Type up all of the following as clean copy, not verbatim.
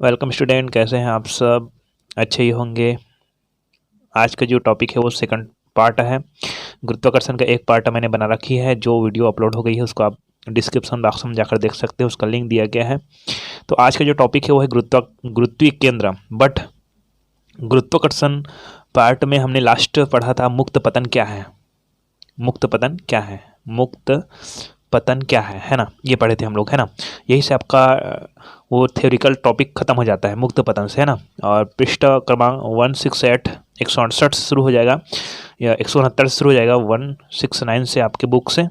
Welcome student, कैसे हैं आप सब? अच्छे ही होंगे। आज का जो टॉपिक है वो सेकंड पार्ट है। गुरुत्वाकर्षण का एक पार्ट मैंने बना रखी है, जो वीडियो अपलोड हो गई है उसको आप डिस्क्रिप्शन बॉक्स में जाकर देख सकते हैं, उसका लिंक दिया गया है। तो आज का जो टॉपिक है वो है गुरुत्वीय केंद्र। बट गुरुत्वाकर्षण पार्ट में हमने लास्ट पढ़ा था मुक्त पतन क्या है। मुक्त पतन क्या है, मुक्त पतन क्या है ना, ये पढ़े थे हम लोग, है ना। यही से आपका वो थ्योरिकल टॉपिक खत्म हो जाता है मुक्त पतन से, है ना। और पृष्ठ क्रमांक 168 168 से शुरू हो जाएगा या 169 से शुरू हो जाएगा, 169 से आपके बुक से।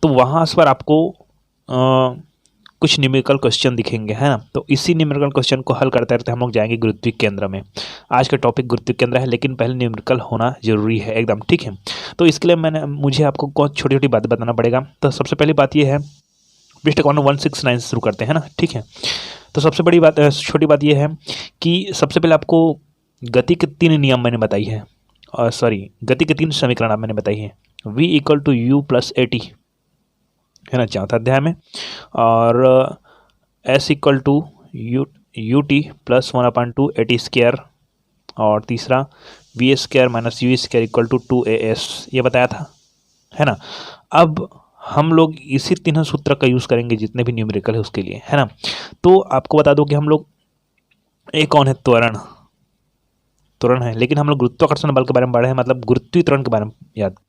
तो वहाँ पर आपको कुछ न्यूमेरिकल क्वेश्चन दिखेंगे, है ना। तो इसी न्यूमेरिकल क्वेश्चन को हल करते रहते हम लोग जाएंगे गुरुत्वीय केंद्र में। आज का टॉपिक गुरुत्वीय केंद्र है, लेकिन पहले न्यूमेरिकल होना जरूरी है एकदम, ठीक है। तो इसके लिए मुझे आपको कुछ छोटी छोटी बातें बताना पड़ेगा। तो सबसे पहली बात यह है, पृष्ठ क्रमांक 169 से शुरू करते हैं ना, ठीक है। तो सबसे बड़ी बात, छोटी बात यह है कि सबसे पहले आपको गति के 3 नियम मैंने बताई है, और सॉरी गति के 3 समीकरण आप मैंने बताई है। v=u+at, है ना, चौथा अध्याय में। और s=ut+1/2at²। और तीसरा v² - u² = 2as, ये बताया था, है ना। अब हम लोग इसी 3 सूत्र का यूज़ करेंगे जितने भी न्यूमेरिकल है उसके लिए, है ना। तो आपको बता दो कि हम लोग, एक कौन है, त्वरण। त्वरण है, लेकिन हम लोग गुरुत्वाकर्षण बल के बारे में पढ़े हैं, मतलब गुरुत्वीय त्वरण के बारे में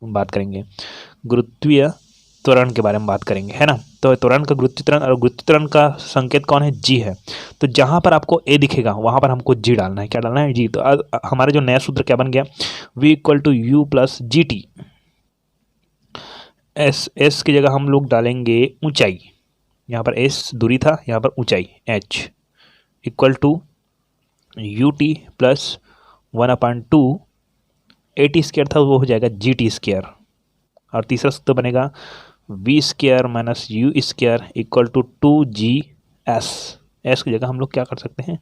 बात करेंगे। गुरुत्वीय त्वरण के बारे में बात करेंगे, है ना। तो त्वरण का गुरुत्वीय त्वरण, और गुरुत्वीय त्वरण का संकेत कौन है, जी है। तो जहां पर आपको ए दिखेगा वहां पर हमको जी डालना है। क्या डालना है, जी। तो हमारा जो नया सूत्र क्या बन गया, v=u+gt। एस की जगह हम लोग डालेंगे ऊंचाई। यहाँ पर एस दूरी था, यहाँ पर ऊंचाई h =ut+1/2 था, वो हो जाएगा gt²। और तीसरा सूत्र बनेगा v²-u²= 2gs। एस की जगह हम लोग क्या कर सकते हैं,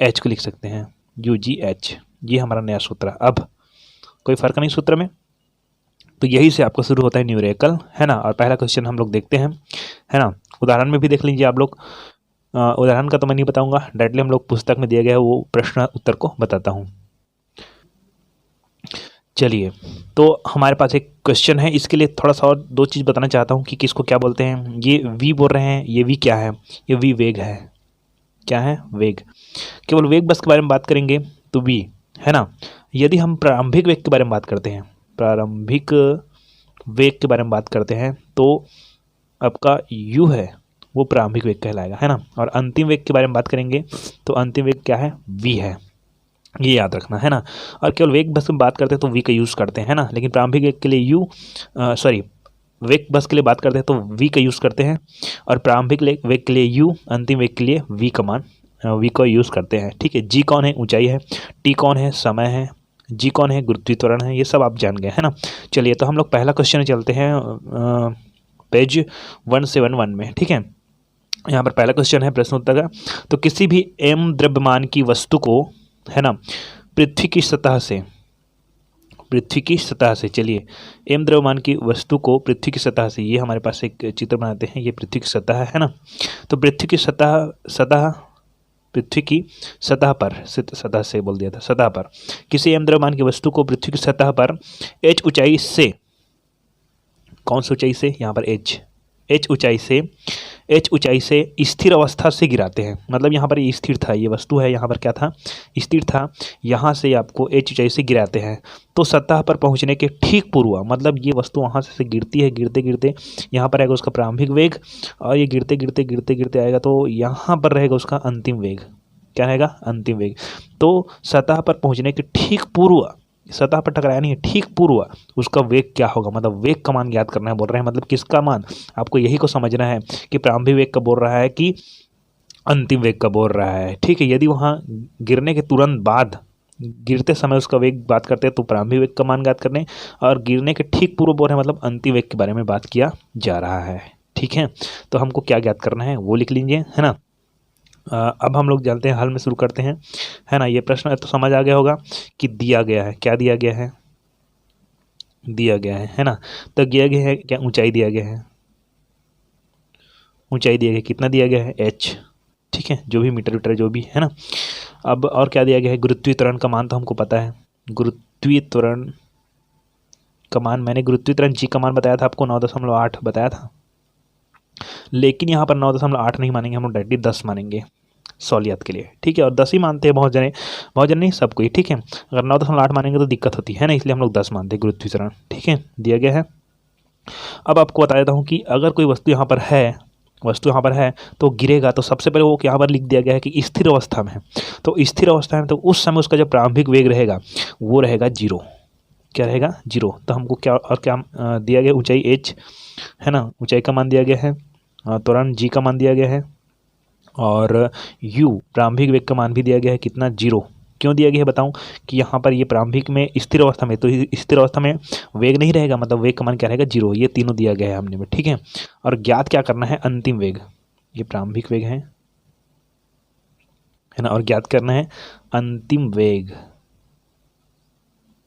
एच को लिख सकते हैं, UGH। ये हमारा नया सूत्र। अब कोई फर्क नहीं सूत्र में। तो यही से आपका शुरू होता है न्यूमेरिकल, है ना। और पहला क्वेश्चन हम लोग देखते हैं, है ना। उदाहरण में भी देख लीजिए आप लोग। उदाहरण का तो मैं नहीं बताऊंगा, डायरेक्टली हम लोग पुस्तक में दिया गया है वो प्रश्न उत्तर को बताता हूँ। चलिए, तो हमारे पास एक क्वेश्चन है। इसके लिए थोड़ा सा और 2 चीज़ बताना चाहता हूँ कि किसको क्या बोलते हैं। ये v बोल रहे हैं, ये v क्या है, ये v वेग है। क्या है, वेग। केवल वेग बस के बारे में बात करेंगे तो v, है ना। यदि हम प्रारंभिक वेग के बारे में बात करते हैं, प्रारंभिक वेग के बारे में बात करते हैं, तो आपका u है वो प्रारंभिक वेग कहलाएगा, है ना। और अंतिम वेग के बारे में बात करेंगे तो अंतिम वेग क्या है, v है। ये याद रखना, है ना। और केवल वेग बस में बात करते हैं तो वी का यूज़ करते हैं, है ना। लेकिन प्रारंभिक वेग के लिए वेग बस के लिए बात करते हैं तो वी का यूज़ करते हैं। और प्रारंभिक वेग के लिए यू, अंतिम वेग के लिए वी का यूज़ करते हैं, ठीक है। जी कौन है, ऊंचाई है। टी कौन है, समय है। जी कौन है, गुरुत्वीय त्वरण है। ये सब आप जान गए, है ना। चलिए, तो हम लोग पहला क्वेश्चन चलते हैं पेज 171 में, ठीक है। यहाँ पर पहला क्वेश्चन है प्रश्न उत्तर का। तो किसी भी m द्रव्यमान की वस्तु को, है ना, पृथ्वी की सतह से, चलिए, m द्रव्यमान की वस्तु को पृथ्वी की सतह से, ये हमारे पास एक चित्र बनाते हैं, ये पृथ्वी की सतह है ना। तो पृथ्वी की सतह पर, सतह से बोल दिया था, सतह पर किसी m द्रव्यमान की वस्तु को पृथ्वी की सतह पर h ऊंचाई से, कौन सी ऊंचाई से, यहाँ पर h ऊंचाई से स्थिर अवस्था से गिराते हैं। मतलब यहाँ पर ये स्थिर था, ये वस्तु है, यहाँ पर क्या था, स्थिर था। यहाँ से आपको h ऊंचाई से गिराते हैं तो सतह पर पहुँचने के ठीक पूर्व, मतलब ये वस्तु वहाँ से गिरती है, गिरते गिरते यहाँ पर आएगा उसका प्रारंभिक वेग, और ये गिरते गिरते गिरते गिरते आएगा तो यहाँ पर रहेगा उसका अंतिम वेग। क्या रहेगा, अंतिम वेग। तो सतह पर पहुँचने के ठीक पूर्व, सतह पर टकराया नहीं है, ठीक पूर्व उसका वेग क्या होगा, मतलब वेग का मान याद करना है बोल रहे हैं। मतलब किसका मान, आपको यही को समझना है कि प्रारंभिक वेग का बोल रहा है कि अंतिम वेग का बोल रहा है, ठीक है। यदि वहाँ गिरने के तुरंत बाद, गिरते समय उसका वेग बात करते हैं तो प्रारंभिक वेग का मान याद करने, और गिरने के ठीक पूर्व बोल रहे हैं मतलब अंतिम वेग के बारे में बात किया जा रहा है, ठीक है। तो हमको क्या याद करना है वो लिख लीजिए, है ना। अब हम लोग जानते हैं, हल में शुरू करते हैं, है ना। ये प्रश्न तो समझ आ गया होगा कि दिया गया है, क्या दिया गया है, दिया गया है ना। तो दिया गया है क्या, ऊंचाई दिया गया है, ऊंचाई दिया गया, कितना दिया गया है, h। ठीक है, जो भी मीटर वीटर जो भी है ना। अब और क्या दिया गया है, गुरुत्वीय त्वरण का मान तो हमको पता है, गुरुत्वीय त्वरण का मान मैंने गुरुत्वीय त्वरण जी का मान बताया था आपको 9.8 बताया था, लेकिन यहाँ पर 9.8 नहीं मानेंगे हम लोग, डायरेक्टली 10 मानेंगे सहूलियत के लिए, ठीक है। और 10 ही मानते हैं बहुत जने नहीं सब कोई, ठीक है। अगर 9.8 मानेंगे तो दिक्कत होती है ना, इसलिए हम लोग 10 मानते हैं गुरुत्वीय त्वरण, ठीक है, दिया गया है। अब आपको बता देता हूँ कि अगर कोई वस्तु यहाँ पर है तो गिरेगा, तो सबसे पहले वो यहाँ पर लिख दिया गया है कि स्थिर अवस्था में है, तो स्थिर अवस्था में तो उस समय उसका जो प्रारंभिक वेग रहेगा वो रहेगा 0। क्या रहेगा, 0। तो हमको क्या और क्या दिया गया, ऊंचाई h है ना, ऊंचाई का मान दिया गया है, त्वरण g का मान दिया गया है, और u प्रारंभिक वेग का मान भी दिया गया है, कितना, 0। क्यों दिया गया है बताऊं, कि यहाँ पर ये प्रारंभिक में स्थिर अवस्था में, तो स्थिर अवस्था में वेग नहीं रहेगा, मतलब वेग का मान क्या रहेगा, 0। ये तीनों दिया गया है हमने में, ठीक है। और ज्ञात क्या करना है, अंतिम वेग, ये प्रारंभिक वेग है ना, और ज्ञात करना है अंतिम वेग,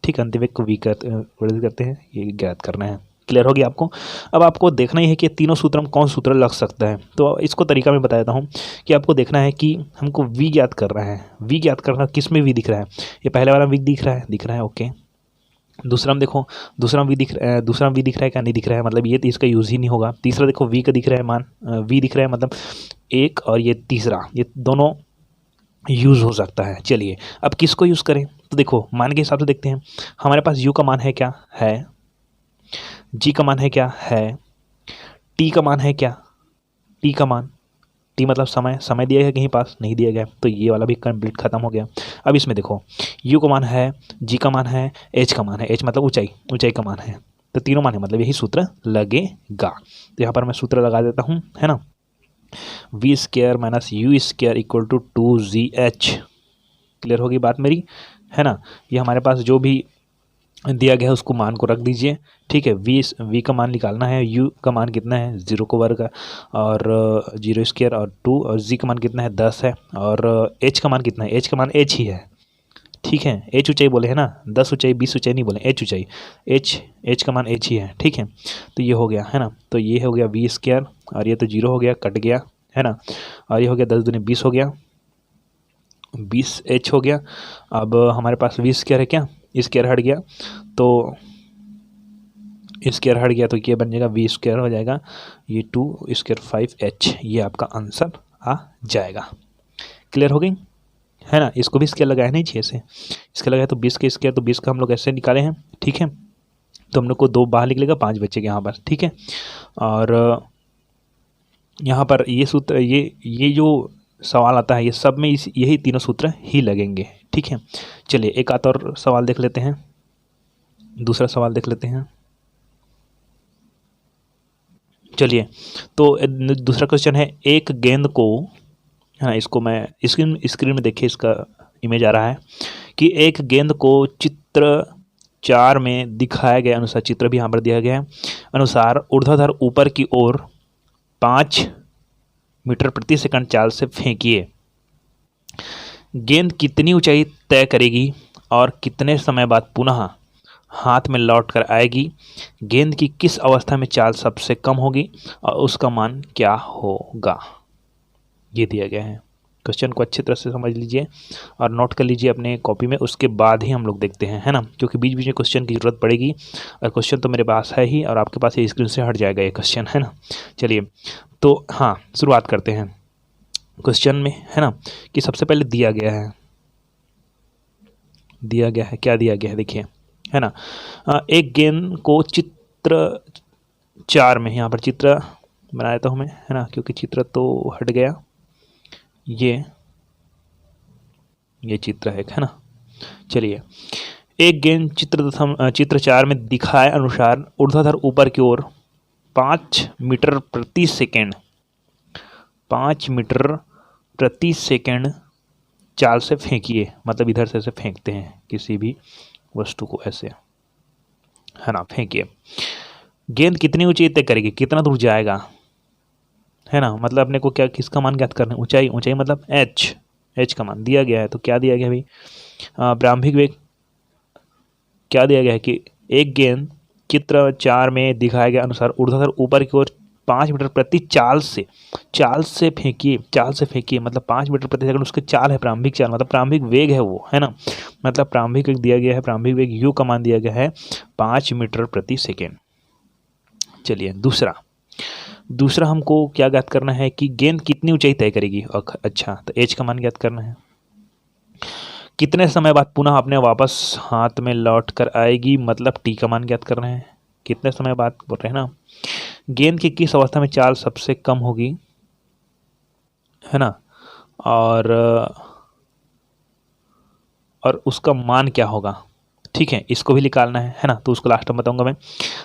ठीक, अंतिम वेग को v करते हैं, ये ज्ञात करना है। क्लियर हो गया आपको। अब आपको देखना ही है कि तीनों सूत्र में कौन सूत्र लग सकता है, तो इसको तरीका मैं बता देता हूँ कि आपको देखना है कि हमको v ज्ञात करना है। v ज्ञात करना, किस में v दिख रहा है, ये पहले वाला v दिख रहा है, ओके। दूसरा में देखो, दूसरा v दिख रहा है क्या, नहीं दिख रहा है, मतलब ये तो इसका यूज़ ही नहीं होगा। तीसरा देखो v का दिख रहा है मान, v दिख रहा है मतलब 1, और ये तीसरा, ये दोनों यूज़ हो सकता है। चलिए अब किसको यूज़ करें, तो देखो मान के हिसाब से देखते हैं। हमारे पास u का मान है क्या, है, g का मान है क्या, है, t का मान है क्या, t का मान, t मतलब समय दिया गया कहीं पास, नहीं दिया गया, तो ये वाला भी कंप्लीट खत्म हो गया। अब इसमें देखो u का मान है, g का मान है, h का मान है, h मतलब ऊंचाई का मान है, तो तीनों मान है, मतलब यही सूत्र लगेगा। तो यहाँ पर मैं सूत्र लगा देता हूँ, है ना, v² minus u² equal to 2gh। Clear होगी बात मेरी, है ना। ये हमारे पास जो भी दिया गया है उसको मान को रख दीजिए, ठीक है। v का मान निकालना है, u का मान कितना है, 0 को वर्ग, और 0² और 2, और g का मान कितना है, 10 है, और h का मान कितना है, h का मान h ही है, ठीक है। h ऊंचाई बोले है ना, 10 ऊंचाई 20 ऊंचाई नहीं बोले, h ऊंचाई, h का मान h ही है, ठीक है। तो ये हो गया, है ना, तो ये हो गया v², और ये तो 0 हो गया, कट गया, है ना, और ये हो गया 10 दूनी 20 हो गया, 20h हो गया। अब हमारे पास v² है क्या, स्क्वायर हट गया, तो स्क्वायर हट गया, तो ये बन जाएगा v² हो जाएगा, ये 2² 5h, ये आपका आंसर आ जाएगा। क्लियर हो गई, है ना। इसको भी स्क्वायर लगाया नहीं 6 से, इसका लगाया तो 20 के स्क्वायर, तो 20 का हम लोग ऐसे निकाले हैं, ठीक है। तो हम लोग को 2 बाहर निकलेगा, 5 बचेगा यहाँ पर, ठीक है। और यहाँ पर ये सूत्र, ये जो सवाल आता है, ये सब में यही तीनों सूत्र ही लगेंगे, ठीक है। चलिए एक आध और सवाल देख लेते हैं, दूसरा सवाल देख लेते हैं। चलिए तो दूसरा क्वेश्चन है, एक गेंद को, हाँ इसको मैं स्क्रीन में देखिए, इसका इमेज आ रहा है कि एक गेंद को चित्र 4 में दिखाया गया अनुसार, चित्र भी यहाँ पर दिया गया है, अनुसार ऊर्ध्वाधर ऊपर की ओर 5 मीटर प्रति सेकंड चाल से फेंकिए। गेंद कितनी ऊंचाई तय करेगी और कितने समय बाद पुनः हाथ में लौट कर आएगी। गेंद की किस अवस्था में चाल सबसे कम होगी और उसका मान क्या होगा। ये दिया गया है। क्वेश्चन को अच्छी तरह से समझ लीजिए और नोट कर लीजिए अपने कॉपी में, उसके बाद ही हम लोग देखते हैं, है ना, क्योंकि बीच बीच में क्वेश्चन की ज़रूरत पड़ेगी, और क्वेश्चन तो मेरे पास है ही, और आपके पास ये स्क्रीन से हट जाएगा ये क्वेश्चन, है ना। चलिए तो हाँ शुरुआत करते हैं क्वेश्चन में, है ना, कि सबसे पहले दिया गया है क्या दिया गया है, देखिए, है ना। एक गेंद को चित्र 4 में, यहाँ पर चित्र बना देता हूँ मैं, है ना, क्योंकि चित्र तो हट गया, ये चित्र है ना। चलिए, एक गेंद चित्र 4 में दिखाए अनुसार ऊर्ध्वाधर ऊपर की ओर 5 मीटर प्रति सेकंड 5 मीटर प्रति सेकंड चाल से फेंकिए, मतलब इधर से ऐसे फेंकते हैं किसी भी वस्तु को, ऐसे, है ना, फेंकिए। गेंद कितनी ऊंचाई तय करेगी, कितना दूर जाएगा, है ना, मतलब अपने को क्या, किसका मान ज्ञात करना है, ऊंचाई मतलब h का मान दिया गया है। तो क्या दिया गया भाई, प्रारंभिक वेग क्या दिया गया है कि एक गेंद चित्र 4 में दिखाए गए अनुसार ऊर्ध्वाधर ऊपर की ओर 5 मीटर प्रति चाल से फेंकिए मतलब 5 मीटर प्रति सेकंड उसकी चाल है, प्रारंभिक चाल मतलब प्रारंभिक वेग है वो, है ना। मतलब प्रारंभिक वेग दिया गया है, प्रारंभिक वेग यू का मान दिया गया है 5 मीटर प्रति सेकंड। चलिए दूसरा हमको क्या ज्ञात करना है कि गेंद कितनी ऊंचाई तय करेगी। अच्छा, तो एच का मान ज्ञात करना है। कितने समय बाद पुनः अपने वापस हाथ में लौट कर आएगी, मतलब टी का मान ज्ञात करना है। कितने समय बाद बोल रहे हैं ना। गेंद की किस अवस्था में चाल सबसे कम होगी, है ना, और उसका मान क्या होगा। ठीक है, इसको भी निकालना है ना, तो उसको लास्ट में बताऊंगा मैं।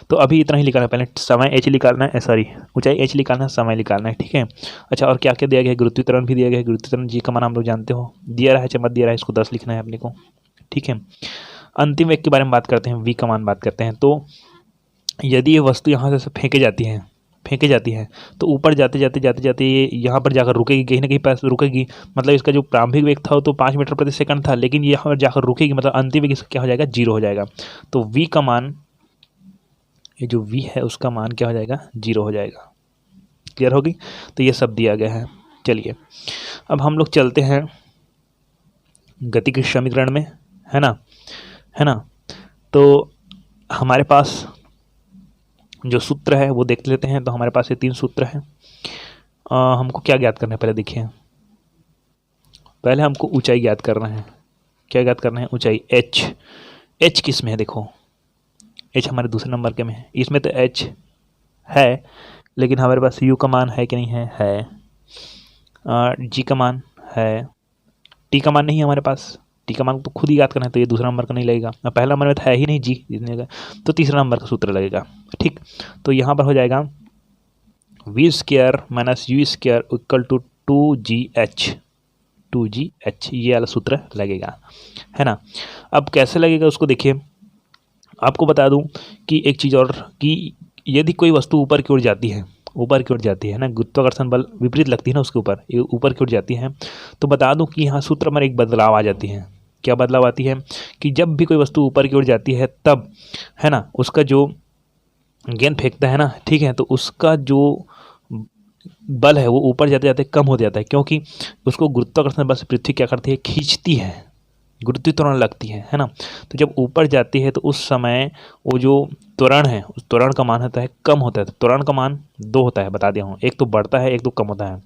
तो अभी इतना ही निकालना है, पहले समय एच निकालना है, सॉरी ऊंचाई एच निकालना है, समय निकालना है। ठीक है, अच्छा और क्या क्या दिया गया है, गुरुत्वीय त्वरण भी दिया गया है। गुरुत्वीय त्वरण जी का मान हम लोग जानते हो, दिया रहा है चाहे मत दिया रहा है, इसको 10 लिखना है अपने को। ठीक है, अंतिम वेग के बारे में बात करते हैं, वी का मान बात करते हैं। तो यदि ये वस्तु यहाँ से फेंके जाती है तो ऊपर जाते जाते ये यहाँ पर जाकर रुकेगी, कहीं ना कहीं पास रुकेगी। मतलब इसका जो प्रारंभिक वेग था वो तो 5 मीटर प्रति सेकंड था, लेकिन यहाँ पर जाकर रुकेगी, मतलब अंतिम वेग इसका क्या हो जाएगा, 0 हो जाएगा। तो v का मान, ये जो v है उसका मान क्या हो जाएगा, 0 हो जाएगा। क्लियर होगी। तो ये सब दिया गया है। चलिए अब हम लोग चलते हैं गति के समीकरण में, है ना। तो हमारे पास जो सूत्र है वो देख लेते हैं। तो हमारे पास ये 3 सूत्र हैं। हमको क्या ज्ञात करना है, पहले देखिए। पहले हमको ऊंचाई ज्ञात करना है। क्या ज्ञात करना है, ऊंचाई एच किस में है, देखो एच हमारे दूसरे नंबर के में है। इसमें तो एच है, लेकिन हमारे पास यू का मान है कि नहीं है। जी का मान है, टी का मान नहीं है हमारे पास। टी का मान तो खुद ही याद करना है, तो ये दूसरा नंबर का नहीं लगेगा। पहला नंबर में तो है ही नहीं जी, जितने का, तो तीसरा नंबर का सूत्र लगेगा। ठीक, तो यहाँ पर हो जाएगा v² - u² equal to 2gh, ये वाला सूत्र लगेगा, है ना। अब कैसे लगेगा उसको देखिए। आपको बता दूं कि एक चीज़ और, कि यदि कोई वस्तु ऊपर की ओर जाती है ना, गुरुत्वाकर्षण बल विपरीत लगती है ना उसके ऊपर, ये ऊपर की ओर जाती है, तो बता दूं कि यहाँ सूत्र में एक बदलाव आ जाती है। क्या बदलाव आती है कि जब भी कोई वस्तु ऊपर की ओर जाती है तब, है ना, उसका जो गेंद फेंकता है ना, ठीक है, तो उसका जो बल है वो ऊपर जाते जाते कम हो जाता है, क्योंकि उसको गुरुत्वाकर्षण बल से पृथ्वी क्या करती है, खींचती है, गुरुत्वीय त्वरण लगती है ना। तो जब ऊपर जाती है तो उस समय वो जो त्वरण है, उस त्वरण का मान होता है कम होता है। तो त्वरण का मान 2 होता है, बता दिया हूँ, एक तो बढ़ता है, एक तो कम होता है।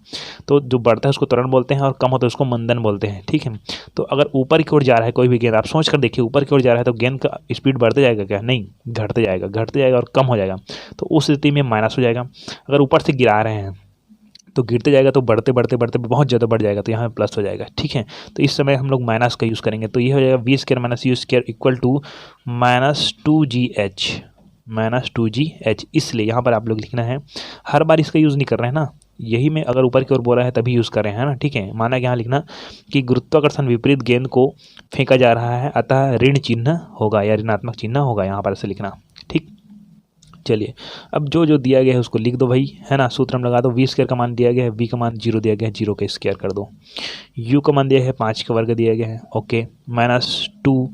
तो जो बढ़ता है उसको त्वरण बोलते हैं, और कम होता है उसको मंदन बोलते हैं। ठीक है, तो अगर ऊपर की ओर जा रहा है कोई भी गेंद, आप सोच कर देखिए, ऊपर की ओर जा रहा है तो गेंद का स्पीड बढ़ते जाएगा क्या, नहीं, घटते जाएगा और कम हो जाएगा। तो उस स्थिति में माइनस हो जाएगा। अगर ऊपर से गिरा रहे हैं तो गिरते जाएगा, तो बढ़ते बहुत ज़्यादा बढ़ जाएगा, तो यहाँ प्लस हो जाएगा। ठीक है, तो इस समय हम लोग माइनस का यूज़ करेंगे, तो ये हो जाएगा v² - u² equal to -2gh, इसलिए यहाँ पर आप लोग लिखना है, हर बार इसका यूज़ नहीं कर रहे हैं ना, यही में अगर ऊपर की ओर बोला है तभी यूज़ कर रहे हैं ना। ठीक है, माना कि यहाँ लिखना कि गुरुत्वाकर्षण विपरीत गेंद को फेंका जा रहा है, अतः ऋण चिन्ह होगा या ऋणात्मक चिन्ह होगा, यहाँ पर ऐसे लिखना। ठीक, चलिए अब जो दिया गया है उसको लिख दो भाई, है ना। सूत्र हम लगा दो, v² का मान दिया गया है, v का मान 0 दिया गया है, 0 का स्क्वायर कर दो। u का मान दिया है 5 का वर्ग दिया गया है, ओके, -2,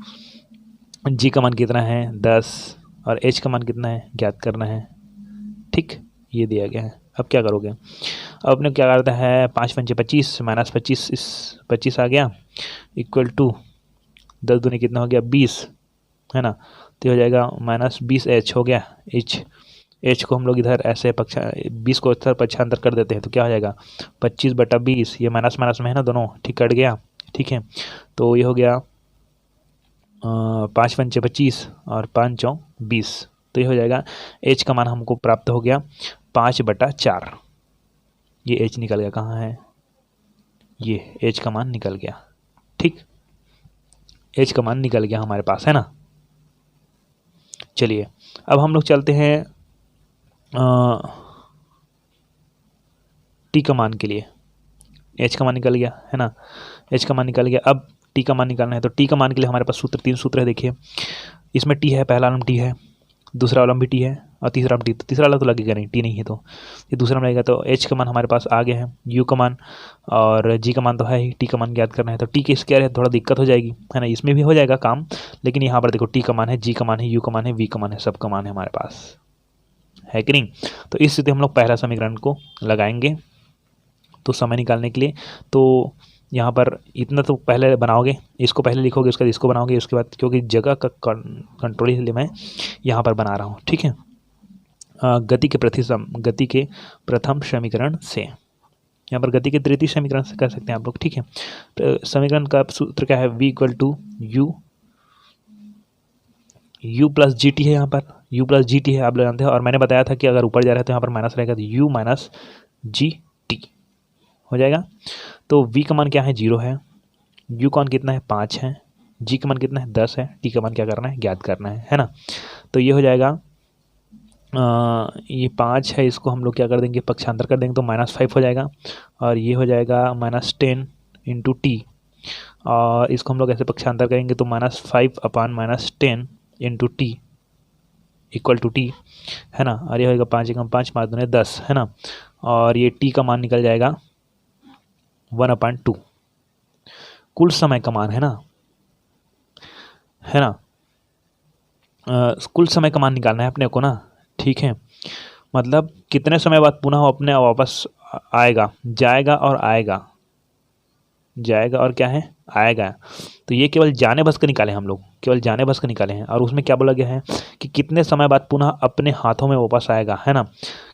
g का मान कितना है 10, और h का मान कितना है ज्ञात करना है। ठीक, ये दिया गया है। अब क्या करोगे, अब अपने क्या करता है, 5 पंचे 25 -25, इस 25 आ गया इक्वल टू 10 दूनी कितना हो गया 20, है ना। तो हो जाएगा -20h हो गया। h को हम लोग इधर ऐसे 20 को इधर पक्षांतर कर देते हैं, तो क्या हो जाएगा 25/20, ये माइनस में है ना दोनों, ठीक, कट गया। ठीक है, तो ये हो गया 5 पंचे 25 और 5 चौं 20, तो ये हो जाएगा h का मान हमको प्राप्त हो गया 5/4। ये h निकल गया, कहाँ है, ये h का मान निकल गया। ठीक, h का मान निकल गया हमारे पास, है ना। चलिए अब हम लोग चलते हैं टी का मान के लिए। एच का मान निकल गया, है ना, एच का मान निकल गया। अब टी का मान निकालना है, तो टी का मान के लिए हमारे पास 3 सूत्र है। देखिए इसमें टी है, पहला वाला टी है, दूसरा वाला भी टी है, और तीसरा टी। तो तीसरा वाला तो लगेगा नहीं, टी नहीं है, तो ये दूसरा में लगेगा। तो एच का मान हमारे पास आ गया है, यू का मान और जी का मान तो है ही, टी का मान ज्ञात करना है। तो टी के स्क्वायर है, थोड़ा दिक्कत हो जाएगी, है ना, इसमें भी हो जाएगा काम, लेकिन यहाँ पर देखो टी का मान है, जी का मान है, यू का मान है, वी का मान है, सब का मान है हमारे पास, है कि नहीं। तो इस स्थिति हम लोग पहला समीकरण को लगाएंगे, तो समय निकालने के लिए तो यहाँ पर इतना तो पहले बनाओगे, इसको पहले लिखोगे, उसके बाद इसको बनाओगे, उसके बाद क्योंकि जगह का कंट्रोल इसलिए मैं यहाँ पर बना रहा हूँ। ठीक है, गति के प्रथम समीकरण से, यहाँ पर गति के तृतीय समीकरण से कर सकते हैं आप लोग। ठीक है, तो समीकरण का सूत्र क्या है, v equal to u plus g t है, यहाँ पर u प्लस जी टी है, आप लोग जानते हैं। और मैंने बताया था कि अगर ऊपर जा रहा है तो यहाँ पर माइनस रहेगा, तो u माइनस जी टी हो जाएगा। तो v का मान क्या है, 0 है, u का मान कितना है, 5 है, g का मान कितना है, 10 है, t का मान क्या करना है, ज्ञात करना है ना। तो ये हो जाएगा ये 5 है, इसको हम लोग क्या कर देंगे, पक्षांतर कर देंगे तो -5 हो जाएगा, और ये हो जाएगा -10 इंटू टी, और इसको हम लोग ऐसे पक्षांतर करेंगे तो -5 अपान -10 into t equal to t, है ना। और ये होगा 5 एकम 5, 5 दूनी 10, है ना। और ये टी का मान निकल जाएगा 1/2, कुल समय का मान, है ना, कुल समय का मान निकालना है अपने को ना। ठीक है, मतलब कितने समय बाद पुनः अपने वापस आएगा, जाएगा और आएगा, जाएगा और क्या है, आएगा। तो ये केवल जाने बस का निकाले हम लोग, केवल जाने बस का निकाले हैं। और उसमें क्या बोला गया है कि कितने समय बाद पुनः अपने हाथों में वापस आएगा, है ना,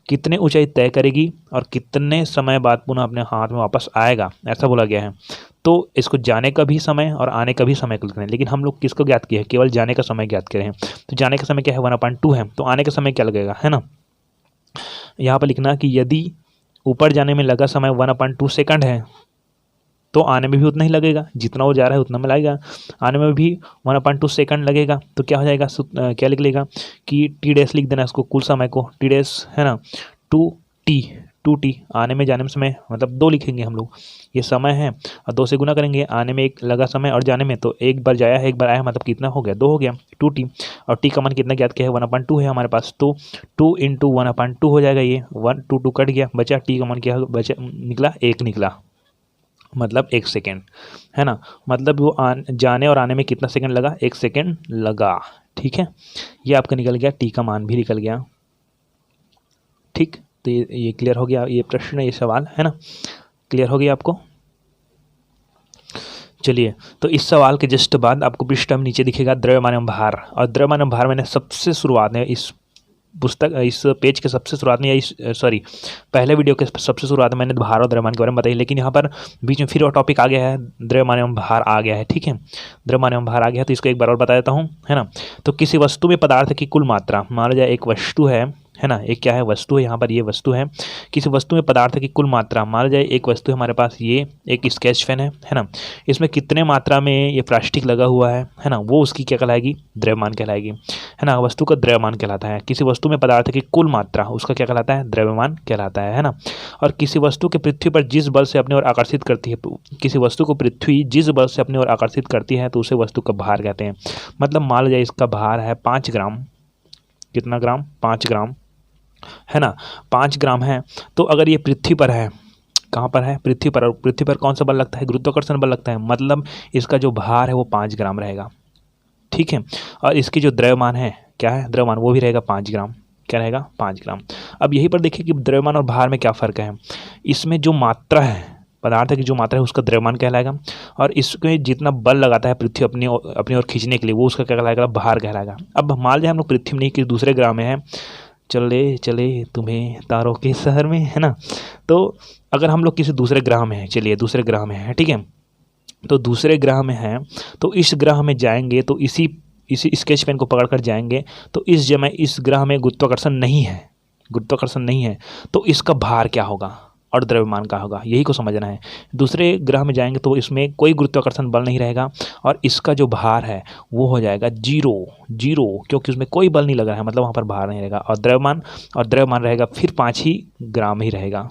कितने ऊंचाई तय करेगी और कितने समय बाद पुनः अपने हाथ में वापस आएगा, ऐसा बोला गया है। तो इसको जाने का भी समय और आने का भी समय करें, लेकिन हम लोग किसको ज्ञात किया है, केवल जाने का समय ज्ञात करें हैं। तो जाने का समय क्या है, 1/2 है, तो आने का समय क्या लगेगा, है ना। यहाँ पर लिखना कि यदि ऊपर जाने में लगा समय 1/2 सेकंड है तो आने में भी उतना ही लगेगा, जितना वो जा रहा है उतना में लगेगा, आने में भी 1/2 सेकंड लगेगा। तो क्या हो जाएगा, क्या लिख लेगा कि टी डैश लिख देना इसको, कुल समय को टी डैश, है ना, 2t आने में जाने में समय, मतलब 2 लिखेंगे हम लोग, ये समय है, और 2 से गुना करेंगे, आने में 1 लगा समय और जाने में, तो एक बार जाया है एक बार आया, मतलब कितना हो गया, 2 हो गया, 2t। और t का मान कितना ज्ञात किया है, 1/2 है हमारे पास, तो 2 इंटू 1/2 हो जाएगा, ये 1 2 2 कट गया, बचा t का मान क्या बचा, निकला 1 निकला, मतलब 1 सेकेंड, है ना। मतलब वो जाने और आने में कितना सेकंड लगा, 1 सेकेंड लगा। ठीक है, ये आपका निकल गया, टी का मान भी निकल गया। ठीक, तो ये क्लियर हो गया, ये प्रश्न, ये सवाल, है ना, क्लियर हो गया आपको। चलिए, तो इस सवाल के जस्ट बाद आपको पृष्ठ में नीचे दिखेगा द्रव्यमान एवं भार, और द्रव्यमान एवं भार मैंने सबसे शुरुआत में इस पुस्तक, इस पेज के सबसे शुरुआत में, या सॉरी पहले वीडियो के सबसे शुरुआत में मैंने भार और द्रव्यमान के बारे में बताई, लेकिन यहाँ पर बीच में फिर वो टॉपिक आ गया है, द्रव्यमान एवं भार आ गया है। ठीक है, द्रव्यमान एवं भार आ गया है, तो इसको एक बार और बता देता हूँ, है ना। तो किसी वस्तु में पदार्थ की कुल मात्रा, मान लीजिए एक वस्तु है ना, एक क्या है, वस्तु है, यहाँ पर ये वस्तु है, किसी वस्तु में पदार्थ की कुल मात्रा, मान लीजिए एक वस्तु है हमारे पास, ये एक स्केच पेन है ना, इसमें कितने मात्रा में ये प्लास्टिक लगा हुआ है ना, वो उसकी क्या कहलाएगी, द्रव्यमान कहलाएगी, है ना, वस्तु का द्रव्यमान कहलाता है। किसी वस्तु में पदार्थ की कुल मात्रा, उसका क्या कहलाता है, द्रव्यमान कहलाता है ना। और किसी वस्तु के पृथ्वी पर जिस बल से अपनी ओर आकर्षित करती है, किसी वस्तु को पृथ्वी जिस बल से अपनी ओर आकर्षित करती है तो उसे वस्तु का भार कहते हैं। मतलब मान लीजिए इसका भार है 5 ग्राम, कितना ग्राम, 5 ग्राम, है ना, 5 ग्राम है। तो अगर ये पृथ्वी पर है, कहाँ पर है, पृथ्वी पर, और पृथ्वी पर कौन सा बल लगता है, गुरुत्वाकर्षण बल लगता है, मतलब इसका जो भार है वो 5 ग्राम रहेगा। ठीक है, और इसकी जो द्रव्यमान है, क्या है, द्रव्यमान, वो भी रहेगा 5 ग्राम, क्या रहेगा, 5 ग्राम। अब यहीं पर देखिए कि द्रव्यमान और भार में क्या फ़र्क है। इसमें जो मात्रा है, पदार्थ की जो मात्रा है उसका द्रव्यमान कहलाएगा, और इसमें जितना बल लगाता है पृथ्वी अपनी ओर खींचने के लिए, वो उसका क्या कहलाएगा, भार कहलाएगा। अब मान लीजिए हम लोग पृथ्वी में नहीं, किसी दूसरे ग्रह में है, चले चले तुम्हें तारों के शहर में, है ना। तो अगर हम लोग किसी दूसरे ग्रह में हैं, चलिए दूसरे ग्रह में है, ठीक है, तो दूसरे ग्रह में है, तो इस ग्रह में जाएंगे तो इसी स्केच पेन को पकड़कर जाएंगे, तो इस ग्रह में गुरुत्वाकर्षण नहीं है, तो इसका भार क्या होगा और द्रव्यमान का होगा, यही को समझना है। दूसरे ग्रह में जाएंगे तो इसमें कोई गुरुत्वाकर्षण बल नहीं रहेगा, और इसका जो भार है वो हो जाएगा जीरो, क्योंकि उसमें कोई बल नहीं लग रहा है, मतलब वहाँ पर भार नहीं रहेगा। और द्रव्यमान रहेगा फिर 5 ही ग्राम ही रहेगा।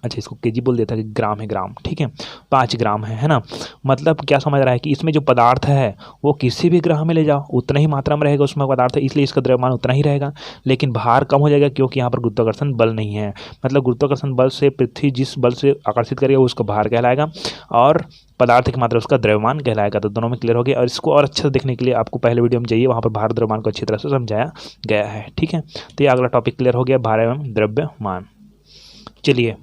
अच्छा, इसको केजी बोल देता है कि ग्राम है, ग्राम, ठीक है, 5 ग्राम है ना। मतलब क्या समझ रहा है कि इसमें जो पदार्थ है वो किसी भी ग्रह में ले जाओ उतना ही मात्रा में रहेगा उसमें पदार्थ, इसलिए इसका द्रव्यमान उतना ही रहेगा, लेकिन भार कम हो जाएगा क्योंकि यहाँ पर गुरुत्वाकर्षण बल नहीं है। मतलब गुरुत्वाकर्षण बल से पृथ्वी जिस बल से आकर्षित करेगा उसका भार कहलाएगा, और पदार्थ की मात्रा उसका द्रव्यमान कहलाएगा। तो दोनों में क्लियर हो गया। और इसको और अच्छे से देखने के लिए आपको पहले वीडियो में जाइए, वहाँ पर भार द्रव्यमान को अच्छी तरह से समझाया गया है। ठीक है, तो ये अगला टॉपिक क्लियर हो गया, भार एवं द्रव्यमान। चलिए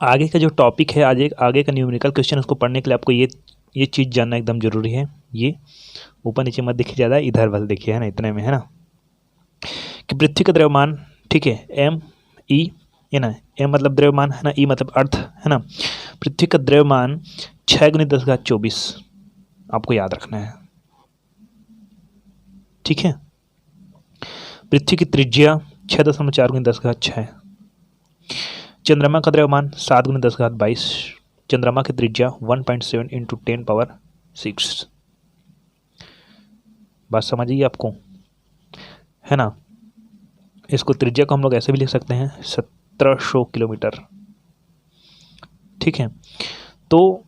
आगे का जो टॉपिक है, आगे का न्यूमेरिकल क्वेश्चन, उसको पढ़ने के लिए आपको ये चीज़ जानना एकदम ज़रूरी है। ये ऊपर नीचे मत देखिए ज़्यादा, इधर बस देखिए, है ना, इतने में, है ना, कि पृथ्वी का द्रव्यमान, ठीक है, एम ई, है ना, एम मतलब द्रव्यमान, है ना, ई मतलब अर्थ, है ना। पृथ्वी का द्रव्यमान 6 × 10⁻24 आपको याद रखना है, ठीक है। पृथ्वी की त्रिज्या 6.4 × 10⁻6। चंद्रमा का द्रव्यमान 7 × 10⁻22। चंद्रमा की त्रिज्या 1.7 × 10⁻6। बात समझिए आपको, है ना। इसको त्रिज्या को हम लोग ऐसे भी लिख सकते हैं 1700 किलोमीटर, ठीक है। तो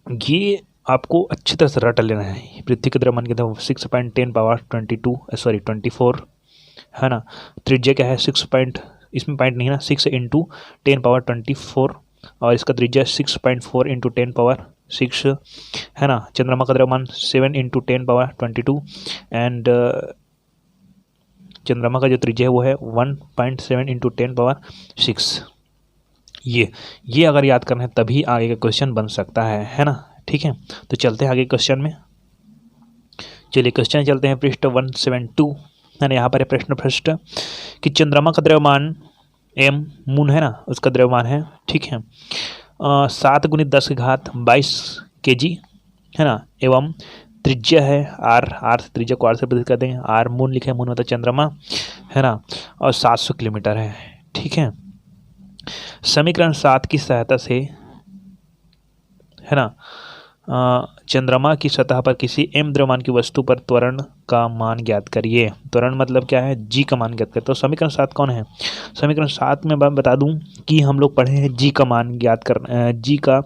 ये आपको अच्छी तरह से रट लेना है। पृथ्वी के द्रव्यमान के 6.10⁻24, है ना। त्रिज्या क्या है 6 पॉइंट, इसमें पॉइंट नहीं है ना, 6 × 10⁻24, और इसका त्रिज्या 6.4 × 10⁻6, है ना। चंद्रमा का द्रव्यमान 7 × 10⁻22 एंड चंद्रमा का जो त्रिज्या है वो है 1.7 × 10⁻6। ये अगर याद करना है तभी आगे का क्वेश्चन बन सकता है ना, ठीक है। तो चलते हैं आगे क्वेश्चन में। चलिए क्वेश्चन चलते हैं, पृष्ठ 172, है ना। यहाँ पर है प्रश्न पृष्ठ कि चंद्रमा का द्रव्यमान एम, मून है ना, उसका द्रव्यमान है, ठीक है, 7 × 10⁻22 kg, है ना, एवं त्रिज्या है आर से त्रिज्या को आर से प्रदर्शित कर देंगे, आर मून लिखे, मून मतलब चंद्रमा, है ना, और 700 किलोमीटर है, ठीक है। समीकरण 7 की सहायता से, है ना, चंद्रमा की सतह पर किसी m द्रव्यमान की वस्तु पर त्वरण का मान ज्ञात करिए। त्वरण मतलब क्या है, g का मान ज्ञात करें। तो समीकरण 7 कौन है, समीकरण 7 में मैं बता दूं कि हम लोग पढ़े हैं g का मान ज्ञात करना, g का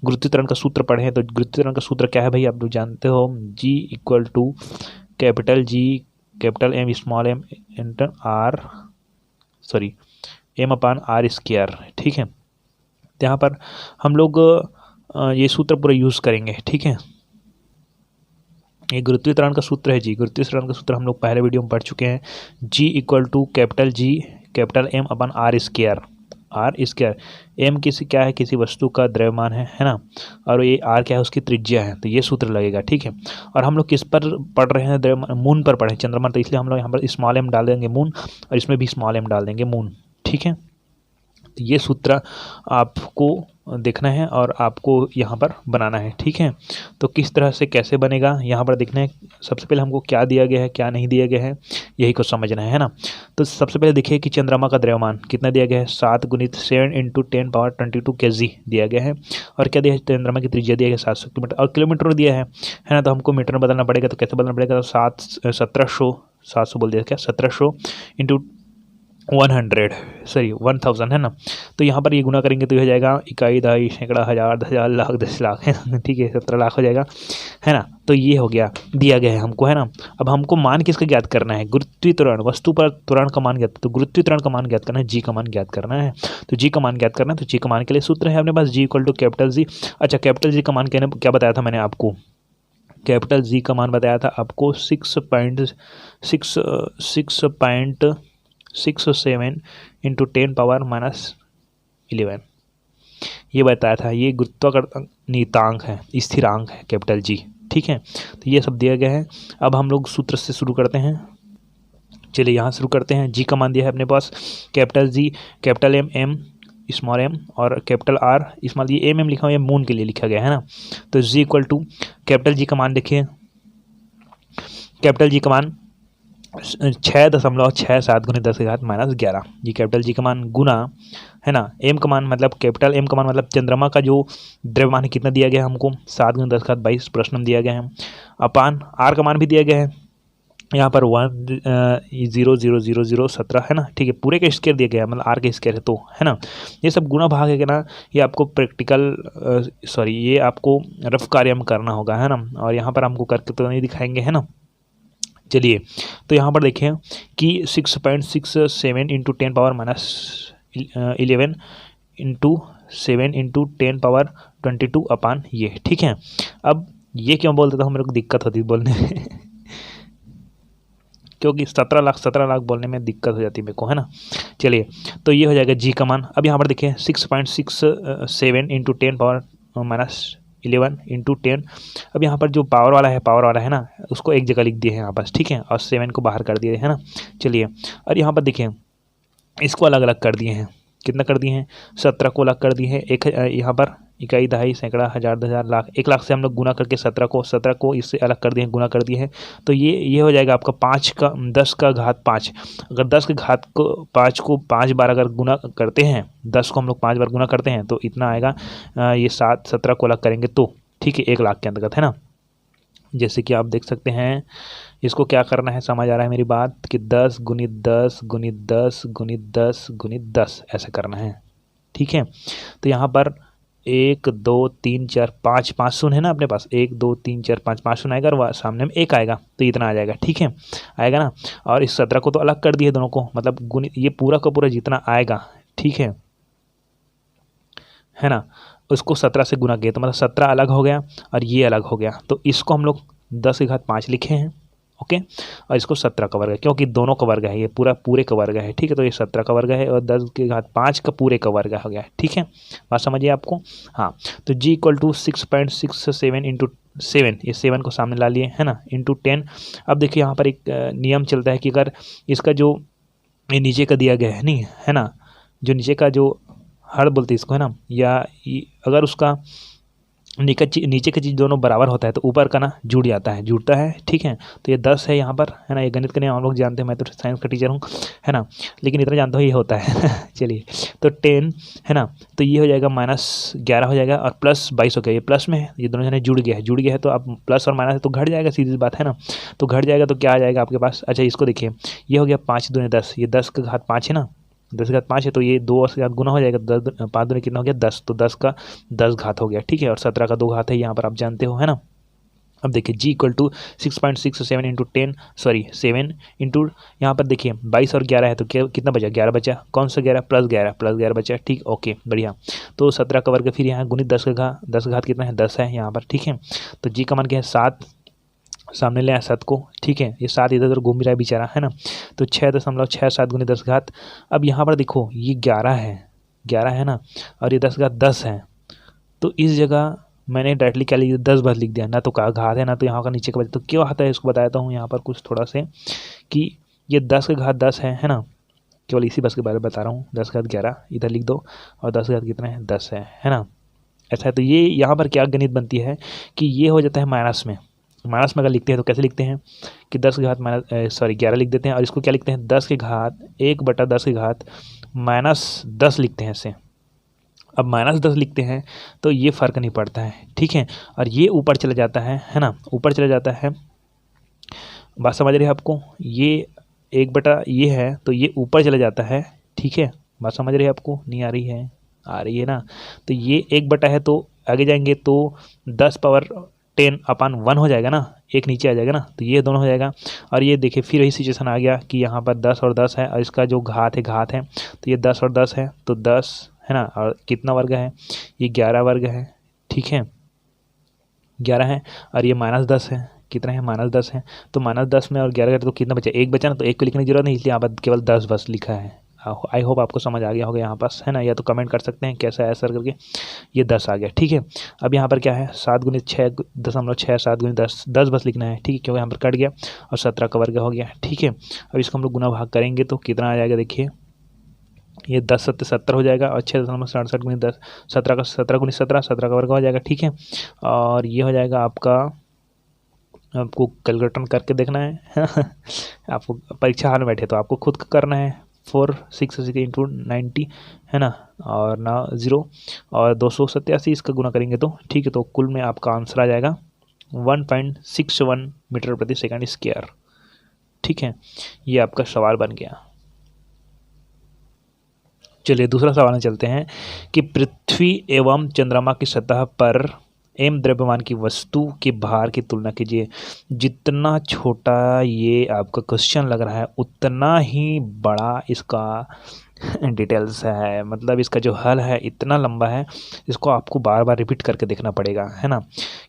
गुरुत्वीय त्वरण का सूत्र पढ़े हैं। तो गुरुत्वीय त्वरण का सूत्र क्या है भाई, आप लोग जानते हो, g = capital G capital M small m into r, sorry m/r², ठीक है। यहाँ पर हम लोग ये सूत्र पूरा यूज़ करेंगे, ठीक है। ये गुरुत्वीय त्वरण का सूत्र है जी, गुरुत्वीय त्वरण का सूत्र हम लोग पहले वीडियो में पढ़ चुके हैं। G = capital G capital M/r², r²। m किसी क्या है, किसी वस्तु का द्रव्यमान है ना, और ये r क्या है, उसकी त्रिज्या है। तो ये सूत्र लगेगा, ठीक है। और हम लोग किस पर पढ़ रहे हैं, द्रव्यमान, मून पर पढ़े, चंद्रमा, तो इसलिए हम लोग यहाँ पर स्मॉल m डाल देंगे मून, और इसमें भी स्मॉल m डाल देंगे मून, ठीक है। तो ये सूत्र आपको देखना है और आपको यहाँ पर बनाना है, ठीक है। तो किस तरह से कैसे बनेगा यहाँ पर देखना है। सबसे पहले हमको क्या दिया गया है, क्या नहीं दिया गया है, यही को समझना है ना। तो सबसे पहले देखिए कि चंद्रमा का द्रव्यमान कितना दिया गया है, 7 × 7 × 10⁻22 kg दिया गया है। और क्या दिया है, चंद्रमा की त्रिज्या दिया गया 700 किलोमीटर, और किलोमीटर दिया है ना। तो हमको मीटर में बदलना पड़ेगा, तो कैसे बदलना पड़ेगा, तो 700 बोल दिया क्या, 1700 × 1000 है ना। तो यहाँ पर ये गुना करेंगे तो ये हो जाएगा इकाई, दहाई, सैकड़ा, हज़ार, 10,000, लाख, 10 लाख, है ठीक है, 17 लाख हो जाएगा, है ना। तो ये हो गया, दिया गया है हमको, है ना। अब हमको मान किसका ज्ञात करना है, गुरुत्वीय त्वरण, वस्तु पर त्वरण का मान ज्ञात, तो गुरुत्वीय त्वरण का मान ज्ञात करना है, जी का मान ज्ञात करना है। तो जी का मान ज्ञात करना है, तो जी का मान के लिए सूत्र है अपने पास, G = कैपिटल जी। अच्छा, कैपिटल जी का मान क्या बताया था मैंने आपको, कैपिटल जी का मान बताया था आपको 6.67 × 10⁻11 ये बताया था। ये गुरुत्वाकर्षण नियतांक है, स्थिरांक है कैपिटल जी, ठीक है। तो ये सब दिया गया है। अब हम लोग सूत्र से शुरू करते हैं। चलिए यहाँ शुरू करते हैं। जी का मान दिया है अपने पास, capital G capital M small m और कैपिटल R स्मॉल, ये m लिखा हुआ है, मून के लिए लिखा गया है ना। तो G = कैपिटल जी का मान देखिए, कैपिटल जी का मान 6.67 × 10⁻11, ये कैपिटल जी का मान, गुना, है ना, एम का मान मतलब कैपिटल एम का मान मतलब चंद्रमा का जो द्रव्यमान है कितना दिया गया है हमको, 7 × 10⁻22 प्रश्न में दिया गया है, अपान आर का मान भी दिया गया है यहाँ पर 1.0000017 है ना, ठीक है। पूरे का स्क्वायर दिया गया है, मतलब आर का स्क्वायर है, तो है ना। ये सब गुना भाग है ना, ये आपको प्रैक्टिकल ये आपको रफ कार्य में करना होगा, है ना। और यहाँ पर हमको करके तो नहीं दिखाएंगे, है ना। चलिए, तो यहाँ पर देखें कि 6.67 × 10⁻11 × 7 × 10⁻22 अपान ये, ठीक है। अब ये क्यों बोलते थे, मेरे को दिक्कत होती है बोलने में क्योंकि 17 लाख बोलने में दिक्कत हो जाती है मेरे को, है ना। चलिए, तो ये हो जाएगा जी का मान। अब यहाँ पर देखिए 6.67 इंटू 10 पावर -11 इंटू 10। अब यहाँ पर जो पावर वाला है ना, उसको एक जगह लिख दिए हैं यहाँ पर, ठीक है, और 7 को बाहर कर दिए है ना। चलिए, और यहाँ पर देखिए इसको अलग अलग कर दिए हैं। कितना कर दिए हैं? 17 को अलग कर दिए हैं। एक यहाँ पर इकाई, दहाई, सैकड़ा, हज़ार, 10,000, लाख, 1 लाख से हम लोग गुना करके 17 को इससे अलग कर दिए हैं, गुना कर दिए हैं। तो ये हो जाएगा आपका 10 का घात 5। अगर 10 के घात को 5 बार अगर गुना करते हैं, 10 को हम लोग 5 बार गुना करते हैं तो इतना आएगा। ये 17 को अलग करेंगे तो, ठीक है, 1 लाख के अंतर्गत, है ना। जैसे कि आप देख सकते हैं, इसको क्या करना है, समझ आ रहा है मेरी बात, कि 10 गुणित 10 गुणित 10 गुणित 10 गुणित 10 ऐसा करना है, ठीक है। तो यहाँ पर 1 2 3 4 5 5 शून्य है ना अपने पास, 1 2 3 4 5 5 शून्य आएगा और सामने में 1 आएगा, तो इतना आ जाएगा, ठीक है, आएगा ना। और इस 17 को तो अलग कर दिए दोनों को, मतलब गुणित ये पूरा का पूरा जितना आएगा, ठीक है ना, उसको 17 से गुना किया तो मतलब 17 अलग हो गया और ये अलग हो गया। तो इसको हम लोग 10 की घात 5 लिखे हैं, ओके, और इसको 17 का वर्ग है, क्योंकि दोनों का वर्ग है, ये पूरे का वर्ग है, ठीक है। तो ये 17 का वर्ग है और 10 की घात 5 का पूरे का वर्ग हो गया, ठीक है, बात समझिए आपको। हाँ, तो जी इक्वल टू 6.67 इंटू 7, ये 7 को सामने ला लिए, है ना, इंटू 10। अब देखिए यहाँ पर एक नियम चलता है कि अगर इसका जो ये नीचे का दिया गया है, नहीं है ना, जो नीचे का जो हर बोलते हैं इसको, है ना, या अगर उसका नीचे का चीज़ दोनों बराबर होता है तो ऊपर का ना जुड़ता है, ठीक है। तो ये 10 है यहाँ पर, है ना, ये गणित का नियम हम लोग जानते हैं, मैं तो साइंस का टीचर हूँ, है ना, लेकिन इतना जानता हूँ ये होता है चलिए, तो 10 है ना, तो ये हो जाएगा -11 हो जाएगा और +22 हो गया, ये प्लस में है, ये दोनों जने जुड़ गया है, तो अब प्लस और माइनस है तो घट जाएगा, सीधी बात है ना। तो घट जाएगा तो क्या आ जाएगा आपके पास, अच्छा इसको देखिए, ये हो गया 5 दूनी 10, ये 10 का घात 5 है ना, 10 घात 5 है, तो ये 2 के साथ गुना हो जाएगा, 5 दूनी कितना हो गया 10, तो 10 का 10 घात हो गया, ठीक है, और 17 का 2 घात है यहाँ पर, आप जानते हो, है ना। अब देखिए G equal to 6.67 into 10 sorry 7 into यहाँ पर देखिए 22 और 11 है तो क्या कितना बचा, 11 बचा, कौन सा 11, +11 बचा, ठीक, ओके, बढ़िया। तो 17 का वर्ग फिर यहाँ गुणित 10 का घात कितना है, 10 है यहाँ पर, ठीक है। तो जी का मान क्या है 7, सामने ले आए 7 को, ठीक है, ये 7 इधर उधर घूम रहा है बेचारा, है ना। तो 6.67 गुणित 10 घात। अब यहाँ पर देखो ये 11 है ना, और ये 10 घात 10 है, तो इस जगह मैंने डायरेक्टली क्या लिख दिया, 10 बस लिख दिया, ना तो का घात है ना तो यहाँ का नीचे का बचा। तो क्यों आता है इसको बताता हूँ यहाँ पर कुछ थोड़ा से, कि ये 10 का घात 10 है ना, केवल इसी बस के बारे में बता रहा हूँ। 10 घात 11 इधर लिख दो और 10 घात कितना है 10 है ना, ऐसा है। तो ये यहाँ पर क्या गणित बनती है कि ये हो जाता है माइनस में अगर लिखते हैं तो कैसे लिखते हैं कि 10 के घात 11 लिख देते हैं, और इसको क्या लिखते हैं 10 के घात 1/10 के घात -10 लिखते हैं इसे। अब -10 लिखते हैं तो ये फ़र्क नहीं पड़ता है, ठीक है, और ये ऊपर चला जाता है ना, ऊपर चला जाता है, बात समझ रही है आपको, ये 1/, ये है तो ये ऊपर चला जाता है, ठीक है, बात समझ रही है आपको, नहीं आ रही है ना। तो ये 1/, है तो आगे जाएंगे तो 10^10 हो जाएगा ना, एक नीचे आ जाएगा ना, तो ये दोनों हो जाएगा। और ये देखिए फिर वही सिचुएशन आ गया कि यहाँ पर 10 और 10 है और इसका जो घात है तो ये 10 और 10 है तो 10 है ना, और कितना वर्ग है, ये 11 वर्ग है, ठीक है, 11 है, और ये -10 है, कितना है -10 है, तो -10 में और 11 तो कितना बचा, 1 बचा ना, तो 1 को लिखने की जरूरत नहीं, इसलिए यहाँ पर केवल 10 बस लिखा है। आई होप आपको समझ आ गया होगा यहाँ पास, है ना, या तो कमेंट कर सकते हैं कैसा है सर करके। ये 10 आ गया, ठीक है। अब यहाँ पर क्या है 7 गुणित 6.6 7 गुणित 10 बस लिखना है, ठीक है, क्योंकि यहाँ पर कट गया और 17 का वर्ग हो गया, ठीक है। अब इसको हम लोग गुना भाग करेंगे तो कितना आ जाएगा, देखिए ये 10 7 70 हो जाएगा और 6.67 गुणित 10 17 गुणित 17 का वर्ग हो जाएगा, ठीक है। और ये हो जाएगा आपको कैलकुलेटर करके देखना है आपको परीक्षा हाल में बैठे तो आपको खुद करना है। 4 6 इंटू 90 है ना, और ना 0 और 287 इसका गुना करेंगे तो, ठीक है, तो कुल में आपका आंसर आ जाएगा 1.61 मीटर प्रति सेकंड स्क्वायर, ठीक है। ये आपका सवाल बन गया। चलिए दूसरा सवाल में चलते हैं कि पृथ्वी एवं चंद्रमा की सतह पर एम द्रव्यमान की वस्तु के भार की तुलना कीजिए। जितना छोटा ये आपका क्वेश्चन लग रहा है उतना ही बड़ा इसका डिटेल्स है, मतलब इसका जो हल है इतना लंबा है, इसको आपको बार बार रिपीट करके देखना पड़ेगा, है ना,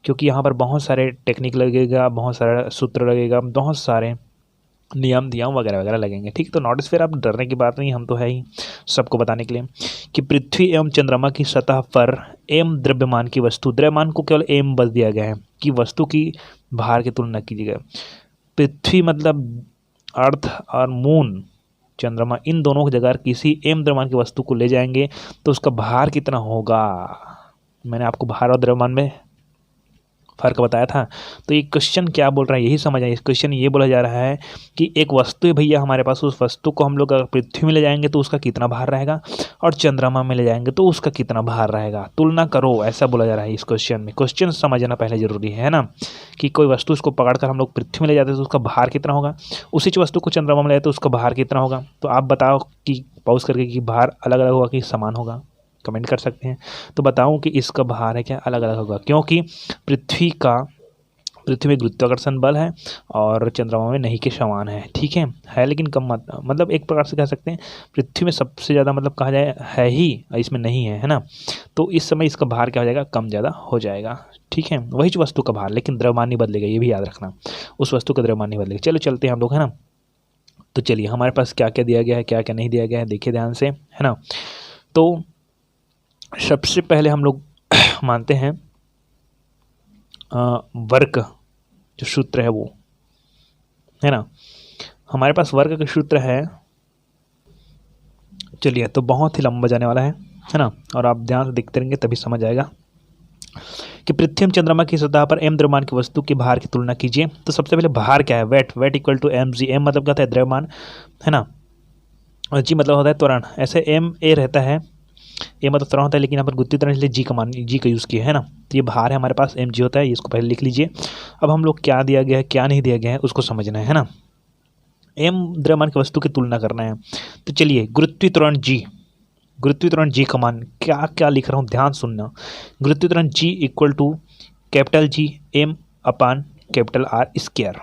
क्योंकि यहाँ पर बहुत सारे टेक्निक लगेगा, बहुत सारा सूत्र लगेगा, बहुत सारे नियम धियम वगैरह वगैरह लगेंगे। ठीक, तो नोटिस फिर आप डरने की बात नहीं, हम तो है ही सबको बताने के लिए कि पृथ्वी एवं चंद्रमा की सतह पर एम द्रव्यमान की वस्तु, द्रव्यमान को केवल एम बस दिया गया है कि वस्तु की भार की तुलना कीजिएगा। पृथ्वी मतलब अर्थ और मून, चंद्रमा, इन दोनों की जगह किसी एम द्रव्यमान की वस्तु को ले जाएंगे तो उसका भार कितना होगा। मैंने आपको भार और द्रव्यमान में फर्क बताया था। तो ये क्वेश्चन क्या बोल रहा है यही समझ आए। इस क्वेश्चन ये बोला जा रहा है कि एक वस्तु है भैया हमारे पास, उस वस्तु को हम लोग अगर पृथ्वी में ले जाएंगे तो उसका कितना भार रहेगा और चंद्रमा में ले जाएंगे तो उसका कितना भार रहेगा, तुलना करो, ऐसा बोला जा रहा है इस क्वेश्चन में। क्वेश्चन समझना पहले जरूरी है ना, कि कोई वस्तु उसको पकड़कर हम लोग पृथ्वी में ले जाते हैं तो उसका भार कितना होगा, उसी वस्तु को चंद्रमा में ले जाते तो उसका भार कितना होगा। तो आप बताओ कि पॉज करके कि भार अलग अलग होगा कि समान होगा, कमेंट कर सकते हैं। तो बताऊं कि इसका भार है क्या अलग अलग होगा, क्योंकि पृथ्वी में गुरुत्वाकर्षण बल है और चंद्रमा में नहीं के समान है। ठीक है लेकिन कम मतलब एक प्रकार से कह सकते हैं पृथ्वी में सबसे ज़्यादा मतलब कहा जाए है ही, इसमें नहीं है ना। तो इस समय इसका भार क्या हो जाएगा, कम ज़्यादा हो जाएगा। ठीक है, वही वस्तु का भार, लेकिन द्रव्यमान नहीं बदलेगा, ये भी याद रखना, उस वस्तु का द्रव्यमान नहीं बदलेगा। चलो चलते हैं हम लोग, है ना। तो चलिए हमारे पास क्या क्या दिया गया है, क्या क्या नहीं दिया गया है, देखिए ध्यान से, है ना। तो सबसे पहले हम लोग मानते हैं वर्ग जो सूत्र है वो, है ना। हमारे पास वर्ग का सूत्र है, चलिए तो बहुत ही लंबा जाने वाला है ना, और आप ध्यान से देखते रहेंगे तभी समझ आएगा कि पृथ्वी एवं चंद्रमा की सतह पर एम द्रव्यमान की वस्तु के भार की तुलना कीजिए। तो सबसे पहले भार क्या है, weight equal to M G. M मतलब क्या होता है, द्रव्यमान, है ना, और जी मतलब होता है त्वरण। ऐसे एम ए रहता है, ए मतलब त्वरण होता है, लेकिन यहाँ पर गुरुत्वीय त्वरण इसलिए जी का यूज़ किया है ना। तो ये भार है हमारे पास, एम जी होता है, इसको पहले लिख लीजिए। अब हम लोग क्या दिया गया है क्या नहीं दिया गया है उसको समझना है ना। एम द्रव्यमान की वस्तु की तुलना करना है। तो चलिए गुरुत्वीय त्वरण जी का मान क्या क्या लिख रहा हूँ ध्यान सुनना। गुरुत्वीय त्वरण G equal to capital G M upon capital R square,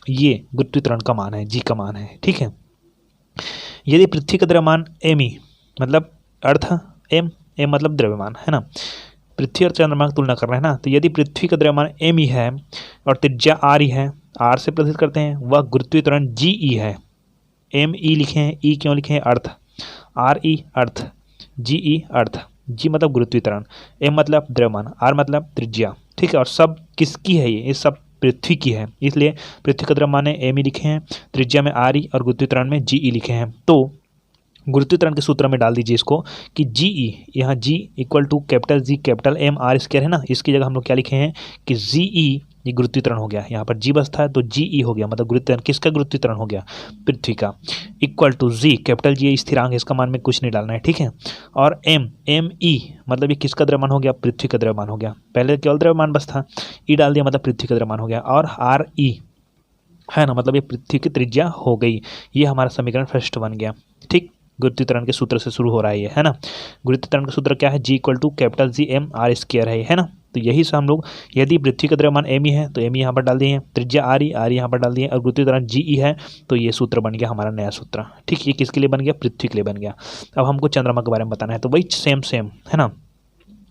ये गुरुत्वीय त्वरण का मान है, जी का मान है। ठीक है, यदि पृथ्वी का द्रव्यमान एम ई मतलब अर्थ एम मतलब द्रव्यमान, है ना, पृथ्वी और चंद्रमा की तुलना कर रहे हैं ना। तो यदि पृथ्वी का द्रव्यमान एम ई है और त्रिज्या आर ई है, आर से प्रदर्शित करते हैं, वह गुरुत्वीय त्वरण जी ई है। एम ई लिखे हैं, ई क्यों लिखे हैं, अर्थ, आर ई अर्थ, जी ई अर्थ, जी मतलब गुरुत्वीय त्वरण, एम मतलब द्रव्यमान, आर मतलब त्रिज्या। ठीक है, और सब किसकी है, ये सब पृथ्वी की है, इसलिए पृथ्वी का द्रव्यमान है एम ई लिखे हैं, त्रिज्या में आर ई और गुरुत्वीय त्वरण में जी ई लिखे हैं। तो गुरुत्वीय त्वरण के सूत्र में डाल दीजिए इसको कि जी ई, यहाँ G equal to capital G capital M R square है ना, इसकी जगह हम लोग क्या लिखे हैं कि जी ई, ये गुरुत्वीय त्वरण हो गया, यहाँ पर जी बसता है तो जी ई हो गया, मतलब गुरुत्वीय त्वरण किसका गुरुत्वीय त्वरण हो गया, पृथ्वी का, equal to ji capital G स्थिरांक, इसका मान में कुछ नहीं डालना है। ठीक है, और एम ई मतलब ये किसका द्रव्यमान हो गया, पृथ्वी का द्रव्यमान हो गया, पहले केवल द्रव्यमान बस था, ई डाल दिया मतलब पृथ्वी का द्रव्यमान हो गया, और आर ई है ना, मतलब ये पृथ्वी की त्रिज्या हो गई। ये हमारा समीकरण फर्स्ट बन गया। ठीक, गुरुत्वीय त्वरण के सूत्र से शुरू हो रहा है ये, है ना। गुरुत्वीय त्वरण का सूत्र क्या है, G equal to capital G M R square है ना। तो यही से हम लोग, यदि पृथ्वी का द्रव्यमान एम ई है तो एम ई यहाँ पर डाल दिए हैं, त्रिज्या आर ई यहाँ पर डाल दिए, और गुरुत्वीय त्वरण जी ई है, तो ये सूत्र बन गया हमारा नया सूत्र। ठीक, ये किसके लिए बन गया, पृथ्वी के लिए बन गया। अब हमको चंद्रमा के बारे में बताना है, तो वही सेम है ना।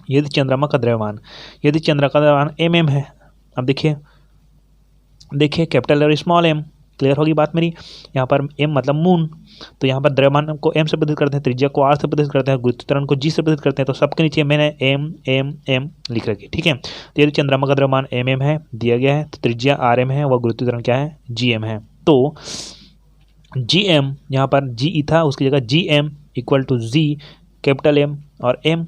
यदि चंद्रमा का द्रव्यमान एम है, अब देखिए कैपिटल और स्मॉल एम, क्लियर होगी बात मेरी। यहाँ पर एम मतलब मून, तो यहाँ पर द्रव्यमान को एम से प्रदर्शित करते हैं, त्रिज्या को आर से प्रदर्शित करते हैं, गुरुत्वीय त्वरण को जी से प्रदर्शित करते हैं, तो सबके नीचे मैंने एम लिख रखी। ठीक है, तो यदि चंद्रमा का द्रव्यमान एम है दिया गया है, तो त्रिज्या आर एम है, वह गुरुत्वीय त्वरण क्या है, जी एम है। तो जी एम यहाँ पर जी ई था, उसकी जगह g M equal to ji capital M और एम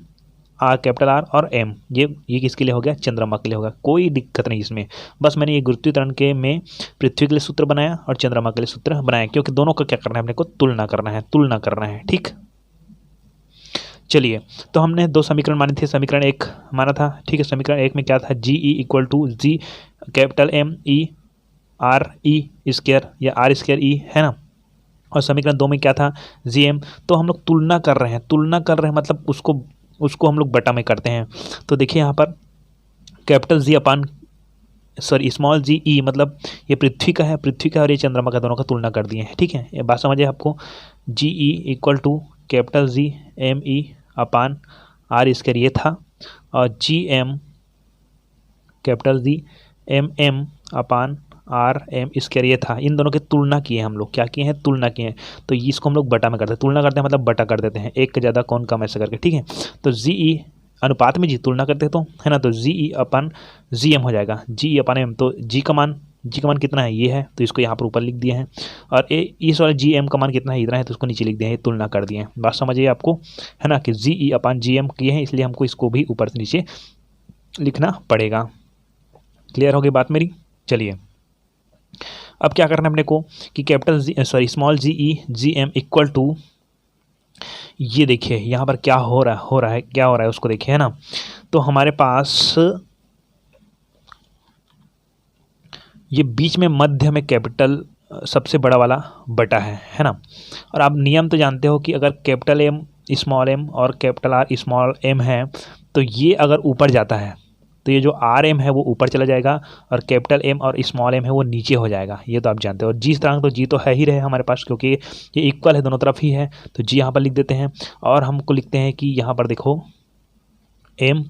आर कैपिटल आर और एम, ये किसके लिए हो गया, चंद्रमा के लिए होगा। कोई दिक्कत नहीं इसमें, बस मैंने ये गुरुत्वीय त्वरण के में पृथ्वी के लिए सूत्र बनाया और चंद्रमा के लिए सूत्र बनाया, क्योंकि दोनों का क्या करना है, अपने को तुलना करना है। ठीक, चलिए तो हमने दो समीकरण माने थे, समीकरण एक माना था। ठीक है, समीकरण एक में क्या था, G E equal to ji capital M E R E square या आर स्क्वायर ई, है ना। और समीकरण दो में क्या था, जी एम। तो हम लोग तुलना कर रहे हैं मतलब उसको हम लोग बटा में करते हैं। तो देखिए यहाँ पर कैपिटल जी अपान स्मॉल जी ई, मतलब ये पृथ्वी का है और ये चंद्रमा का, दोनों का तुलना कर दिए हैं। ठीक है, ये बात समझिए आपको। G E equal to capital G M E upon R square ये था, और G M capital G M upon R M square ये था, इन दोनों की तुलना किए हम लोग, क्या किए हैं, तुलना किए हैं। तो इसको हम लोग बटा में करते हैं, तुलना करते हैं मतलब बटा कर देते हैं, एक का ज़्यादा कौन कम ऐसा करके, ठीक है। तो जी ई अनुपात में जी तुलना करते हैं तो, है ना, तो जी ई अपन जी एम हो जाएगा, जी ई अपन एम। तो जी का मान कितना है, ये है, तो इसको यहाँ पर ऊपर लिख दिए हैं। और इस वाले जी एम का मान कितना है, इतना है, तो इसको नीचे लिख दिए हैं, तुलना कर दिए हैं। बात समझिए आपको, है ना, कि G E upon G M किए हैं, इसलिए हमको इसको भी ऊपर से नीचे लिखना पड़ेगा। क्लियर हो गई बात मेरी। चलिए अब क्या करना है अपने को कि capital G sorry small g e G M equal to, ये देखिए यहाँ पर क्या हो रहा है क्या हो रहा है उसको देखिए, है ना। तो हमारे पास ये बीच में मध्य में कैपिटल सबसे बड़ा वाला बटा है ना। और आप नियम तो जानते हो कि अगर कैपिटल एम स्मॉल एम और कैपिटल आर स्मॉल एम है, तो ये अगर ऊपर जाता है तो ये जो आर एम है वो ऊपर चला जाएगा, और कैपिटल एम और स्मॉल एम है वो नीचे हो जाएगा, ये तो आप जानते हो। और जी स्थिरांक तो जी तो है ही रहे हमारे पास, क्योंकि ये इक्वल है दोनों तरफ ही है, तो जी यहाँ पर लिख देते हैं। और हमको लिखते हैं कि यहाँ पर देखो एम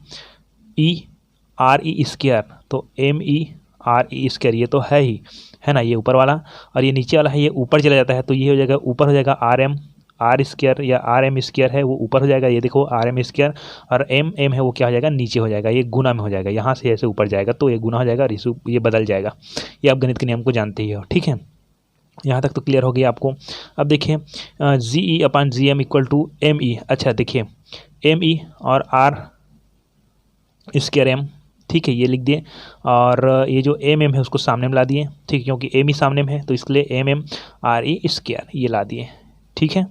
ई आर ई स्क्वायर, तो एम ई आर ई स्क्वायर ये तो है ही, है ना, ये ऊपर वाला, और ये नीचे वाला है, ये ऊपर चला जाता है, तो ये हो जाएगा ऊपर हो जाएगा आर एम आर स्क्वायर या आर एम स्क्वायर है वो ऊपर हो जाएगा, ये देखो आर एम स्क्वायर, और एम एम है वो क्या हो जाएगा, नीचे हो जाएगा, ये गुना में हो जाएगा, यहाँ से ऐसे ऊपर जाएगा तो ये गुना हो जाएगा, और ये बदल जाएगा। ये आप गणित के नियम को जानते ही हो, ठीक है। यहाँ तक तो क्लियर हो गया आपको। अब देखिए G E upon G M equal to M E, अच्छा देखिए एम ई और आर स्क्वायर एम, ठीक है, ये लिख दिए। और ये जो एम एम है उसको सामने में ला दिए, ठीक है, क्योंकि एम ही सामने में है तो इसके लिए एम एम आर ई स्क्वायर ये ला दिए, ठीक है।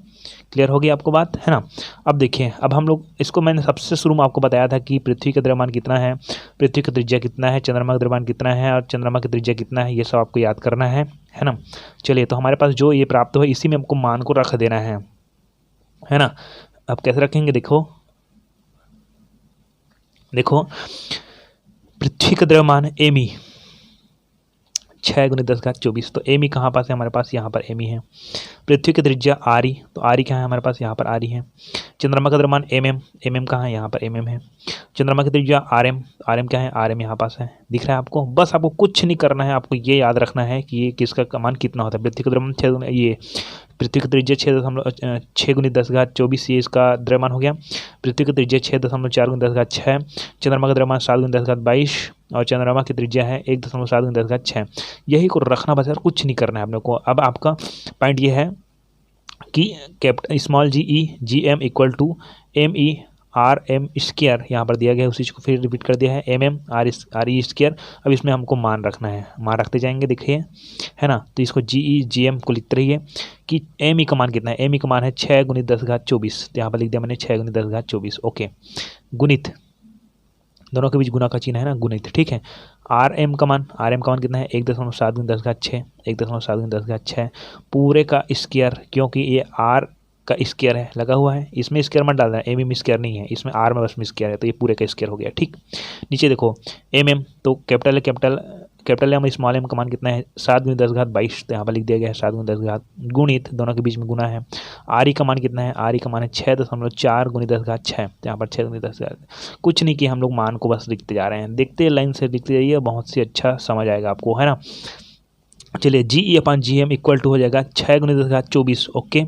क्लियर हो गई आपको बात, है ना। अब देखिए, अब हम लोग इसको, मैंने सबसे शुरू में आपको बताया था कि पृथ्वी का द्रव्यमान कितना है, पृथ्वी का त्रिज्या कितना है, चंद्रमा का द्रव्यमान कितना है, और चंद्रमा की त्रिज्या कितना है, ये सब आपको याद करना है ना। चलिए, तो हमारे पास जो ये प्राप्त हो इसी में हमको मान को रख देना है ना। अब कैसे रखेंगे, देखो पृथ्वी का द्रव्यमान एम ई 6 × 10⁻²४, तो एम ई कहाँ पास है हमारे पास, यहाँ पर एम ई है। पृथ्वी की त्रिज्या आर ई, तो आर ई कहाँ है हमारे पास, यहाँ पर आर ई है। चंद्रमा का द्रव्यमान एम एम कहाँ है, यहाँ पर एम एम है। चंद्रमा की त्रिज्या आर एम क्या है, आर एम यहाँ पास है, दिख रहा है आपको। बस आपको कुछ नहीं करना है, आपको ये याद रखना है कि ये किसका मान कितना होता है। पृथ्वी का द्रव्यमान ये पृथ्वी की त्रिज्या 6 × 10⁻²४, ये इसका द्रव्यमान हो गया। पृथ्वी की त्रिज्या 6.4 × 10⁻6, चंद्रमा का द्रव्यमान 7 × 10⁻22, और चंद्रमा की त्रिज्या है 1.7 × 10⁻6। यही को रखना बस, यार कुछ नहीं करना है अपने को। अब आपका पॉइंट ये है कि small g e G M equal to M E r M square यहाँ पर दिया गया है, उसी को फिर रिपीट कर दिया है, एम एम आर ई स्क्वायर। अब इसमें हमको मान रखना है, मान रखते जाएंगे, देखिए, है ना। तो इसको जी ई जी एम को लिखते रहिए कि एम ई का मान कितना है, एम ई का मान है 6 × 10⁻²४, तो यहाँ पर लिख दिया मैंने 6 × 10⁻²४, ओके। गुणित, दोनों के बीच गुना का चिन्ह है ना, गुणित, ठीक है। आर एम का मान कितना है, 1.7 × 10⁻6, 1.7 × 10⁻6 पूरे का स्क्वायर, क्योंकि ये आर का स्क्वायर है लगा हुआ है, इसमें स्क्वायर मत डालना है, एम एम स्क्वायर नहीं है, इसमें आर में बस में स्क्वायर है, तो ये पूरे का स्क्वायर हो गया, ठीक। नीचे देखो एम एम, तो कैपिटल एम स्मॉल एम का मान कितना है, 7 × 10⁻22, तो यहाँ पर लिख दिया गया है 7 × 10 गुणित, दोनों के बीच में गुना है। आर ई का मान कितना है, आर ई का मान है 6.4 × 10�6, तो यहाँ पर 6 × 10, कुछ नहीं किया हम लोग, मान को बस लिखते जा रहे हैं, देखते लाइन से लिखते जाइए, बहुत सी अच्छा समझ आएगा आपको, है ना। चलिए जी E upon G M equal to हो जाएगा 6 × 10⁻24, ओके।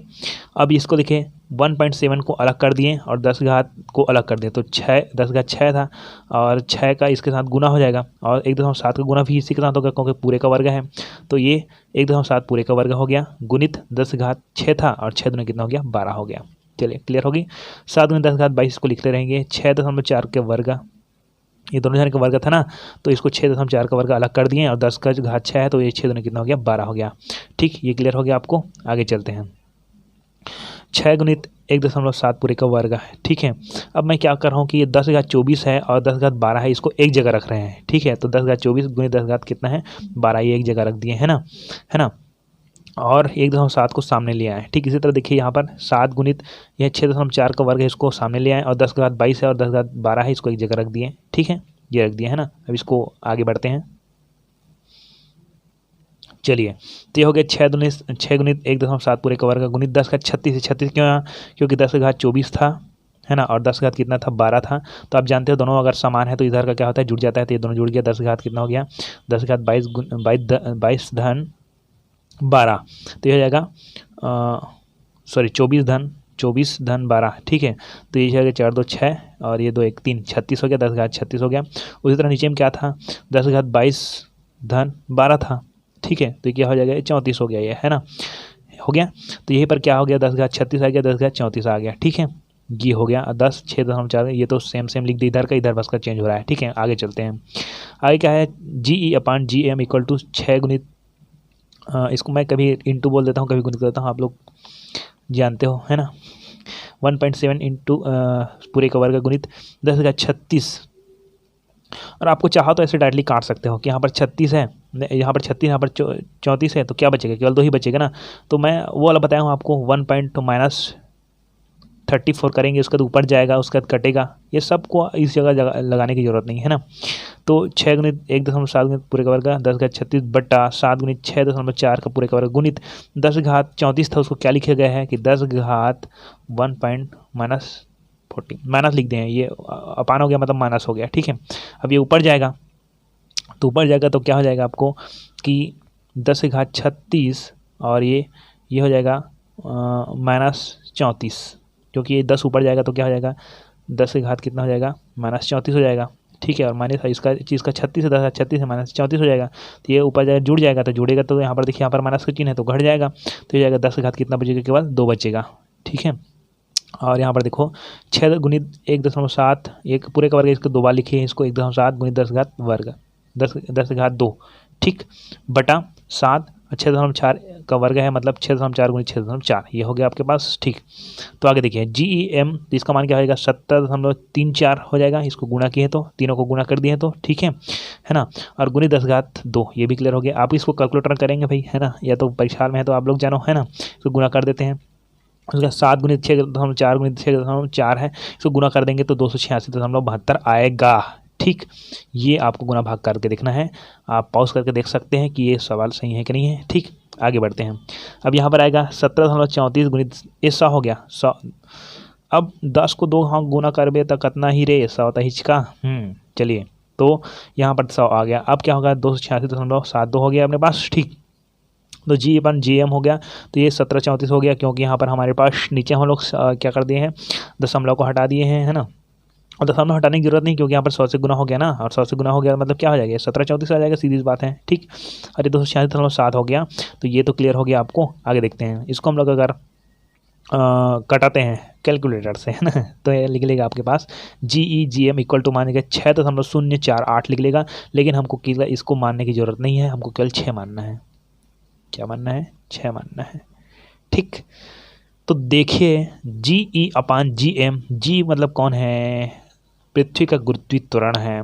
अब इसको देखिए 1.7 को अलग कर दिए और 10 घात को अलग कर दिए, तो 10⁻6 था, और 6 का इसके साथ गुना हो जाएगा, और 1.7 का गुना भी इसी के साथ होगा, क्योंकि पूरे का वर्ग है, तो ये 1.7 पूरे का वर्ग हो गया, गुणित 10⁻6 था, और 6 दूनी कितना हो गया, 12 हो गया। चलिए क्लियर होगी। 7 × 10⁻22 को लिखते रहेंगे, 6.4 के वर्ग, ये दोनों जन का वर्ग था ना, तो इसको 6.4 का वर्ग अलग कर दिए, और 10⁻6 है, तो ये 6 दूनी कितना हो गया, 12 हो गया, ठीक। ये क्लियर हो गया आपको। आगे चलते हैं, 6 × 1.7 पूरे का वर्ग है, ठीक है। अब मैं क्या कर रहा हूँ कि ये 10⁻24 है और 10⁻12 है, इसको एक जगह रख रहे हैं, ठीक है। तो 10⁻24 × 10 कितना है, 12, ये एक जगह रख दिए, है ना। और 1.7 को सामने ले आए, ठीक। इसी तरह देखिए यहाँ पर 7 गुणित यह 6.4 का वर्ग है, इसको सामने ले आए, और 10⁻22 है और 10⁻12 है, इसको एक जगह रख दिए, ठीक है, ये रख दिए, है ना। अब इसको आगे बढ़ते हैं। चलिए, तो ये हो गया 6 × 1.7 पूरे का वर्ग गुणित 10⁻36, 36 क्यों, क्योंकि 10⁻24 था, है ना, और 10 घात कितना था, 12 था। तो आप जानते हो दोनों अगर समान है तो इधर का क्या होता है, जुड़ जाता है। तो ये दोनों जुड़ गया, 10 घात कितना हो गया, 10 घात 22 धन 12, तो ये हो जाएगा 24 धन 12, ठीक है। तो ये जाएगा 4 2 6 और ये 2 1 3, 36 हो गया, 10 घात 36 हो गया। उसी तरह नीचे में क्या था, 10 घात 22 धन 12 था, ठीक है। तो ये क्या हो जाएगा, 34 हो गया, ये है ना, हो गया। तो यहीं पर क्या हो गया, 10 घात 36 आ गया, 10 घात 34 आ गया, ठीक है। ये हो गया 10 6.4, ये तो सेम लिख दी इधर का, इधर बस का चेंज हो रहा है, ठीक है। आगे चलते हैं, आगे क्या है, GE/GM इक्वल टू 6 गुणित, इसको मैं कभी इंटू बोल देता हूँ, कभी गुणित करता हूँ, आप लोग जानते हो, है ना। 1.7 इंटू पूरे का वर्ग गुणित 10 घात 36। और आपको चाहो तो ऐसे डायरेक्टली काट सकते हो कि यहाँ पर 36 है, यहाँ पर 36, यहाँ पर 34 है, तो क्या बचेगा, केवल 2 ही बचेगा ना। तो मैं वो वाला बताया हूँ आपको, 1.-34 करेंगे, उसके बाद ऊपर जाएगा, उसके बाद कटेगा। ये सबको इस जगह लगाने की जरूरत नहीं है ना। तो 6 गुणित 1.7 गुणित पूरे का वर्ग 10 घात 36 बट्टा 7 गुणित 6.4 का पूरे का वर्ग गुणित 10 घात 34 था, उसको क्या लिखा गया है कि 10 घात 1.-40 माइनस लिख दें, ये अपान हो गया मतलब माइनस हो गया, ठीक है। अब ये ऊपर जाएगा, तो ऊपर जाएगा तो क्या हो जाएगा आपको कि 10 घात 36 और ये हो जाएगा -34, क्योंकि ये 10 ऊपर जाएगा तो क्या हो जाएगा, 10 की घात कितना हो जाएगा, -34 हो जाएगा, ठीक है। और माइनस इसका चीज़ का 36 है, 10 36 है, -34 हो जाएगा। तो ये ऊपर जाएगा, जुड़ जाएगा, तो जुड़ेगा तो यहाँ पर देखिए, यहाँ पर माइनस का चिन्ह है तो घट जाएगा, तो ये जाएगा 10 की घात कितना बचेगा, केवल 2 बचेगा, ठीक है। और यहाँ पर देखो 6 गुणित 1.7, एक पूरे का वर्ग, इसको 2 बार लिखिए, इसको 1.7 गुणित 10 घात वर्ग 10 घात 2, ठीक, बटा 7 6.4 का वर्ग है, मतलब 6.4 गुणित 6.4, ये हो गया आपके पास, ठीक। तो आगे देखिए GEM, तो इसका मान क्या होगा, 70.34 हो जाएगा, इसको गुणा किए तो, तीनों को गुणा कर दिए तो, ठीक है ना। और गुणित 10 घात 2, ये भी क्लियर हो गया। आप इसको कैलकुलेटर करेंगे भाई, है ना, या तो परीक्षा में है तो आप लोग जानो, है ना, इसको गुणा कर देते हैं। उसका 7 गुणित 6.4 गुणित 6.4 है, इसको गुणा कर देंगे तो 286.72 आएगा, ठीक। ये आपको गुणा भाग करके देखना है, आप पॉज करके देख सकते हैं कि ये सवाल सही है कि नहीं है, ठीक। आगे बढ़ते हैं, अब यहाँ पर आएगा 17.34 गुणित 100 हो गया 100। अब 10 को 2 हाँ गुना करबे तो कितना ही रे, 100 तो हिचका, चलिए, तो यहाँ पर 100 आ गया। अब क्या होगा, 286.72 हो गया अपने पास, ठीक। तो GM हो गया, तो ये 1734 हो गया, क्योंकि यहाँ पर हमारे पास नीचे हम लोग क्या कर दिए हैं, दशमलव को हटा दिए हैं, है ना। और दशमलव हटाने की जरूरत नहीं, क्योंकि यहाँ पर 100 से गुना हो गया ना, और 100 से गुना हो गया मतलब क्या हो जाएगा, 1734 आ जाएगा, सीधी सी बात है, ठीक। और ये 286.7 हो गया, तो ये तो क्लियर हो गया आपको। आगे देखते हैं, इसको हम लोग अगर कटाते हैं कैलकुलेटर से, है ना, तो ये लिख लेगा आपके पास GEGM इक्वल टू मानेगा 6.048 लिख लेगा, लेकिन हमको इसको मानने की जरूरत नहीं है, हमको केवल 6 मानना है। क्या मानना है, 6 मानना है, ठीक। तो देखिए GE/GM, G मतलब कौन है, पृथ्वी का गुरुत्वीकरण है,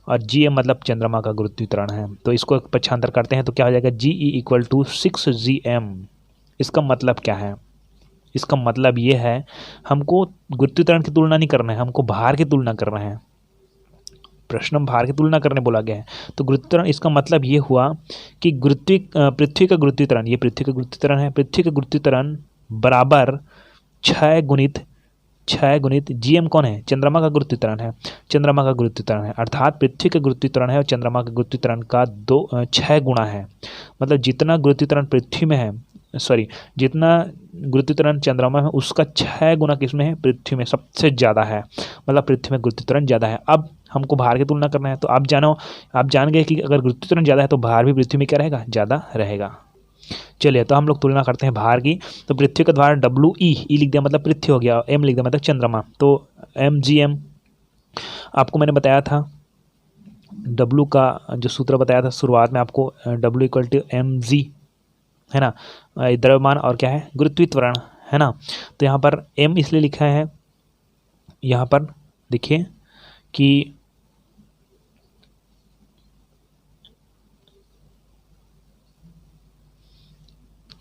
और GM मतलब चंद्रमा का गुरुत्वीकरण है। तो इसको पक्षांतर करते हैं तो क्या हो जाएगा, GE इक्वल टू 6GM। इसका मतलब क्या है, इसका मतलब ये है, हमको गुरुत्वीकरण की तुलना नहीं करना है, हमको भार की तुलना करना है। प्रश्न में भार की तुलना करने बोला गया है। तो गुरुत्वीकरण, इसका मतलब ये हुआ कि पृथ्वी का गुरुत्वीकरण, ये पृथ्वी का गुरुत्वीकरण है, पृथ्वी का गुरुत्वीकरण बराबर 6 गुणित GM कौन है, चंद्रमा का गुरुत्वीकरण है, चंद्रमा का गुरुत्वीकरण है, अर्थात पृथ्वी का गुरुत्वीकरण है और चंद्रमा का गुरुत्वीकरण का 6 गुणा है। मतलब जितना गुरुत्वीकरण पृथ्वी में है, जितना गुरुत्वीकरण चंद्रमा में, उसका 6 गुना किसमें है, पृथ्वी में सबसे ज़्यादा है, मतलब पृथ्वी में गुरुत्वीकरण ज़्यादा है। अब हमको भार की तुलना करना है, तो आप जान गए कि अगर गुरुत्वीकरण ज़्यादा है तो भार भी पृथ्वी में क्या रहेगा, ज़्यादा रहेगा। चलिए, तो हम लोग तुलना करते हैं भार की। तो पृथ्वी का भार WE, लिख दिया मतलब पृथ्वी हो गया, M लिख दिया मतलब चंद्रमा। तो MGM आपको मैंने बताया था, W का जो सूत्र बताया था शुरुआत में आपको, W इक्वल टू mg, है ना, द्रव्यमान और क्या है, गुरुत्वीकरण, है ना। तो यहाँ पर M इसलिए लिखा है, यहाँ पर देखिए कि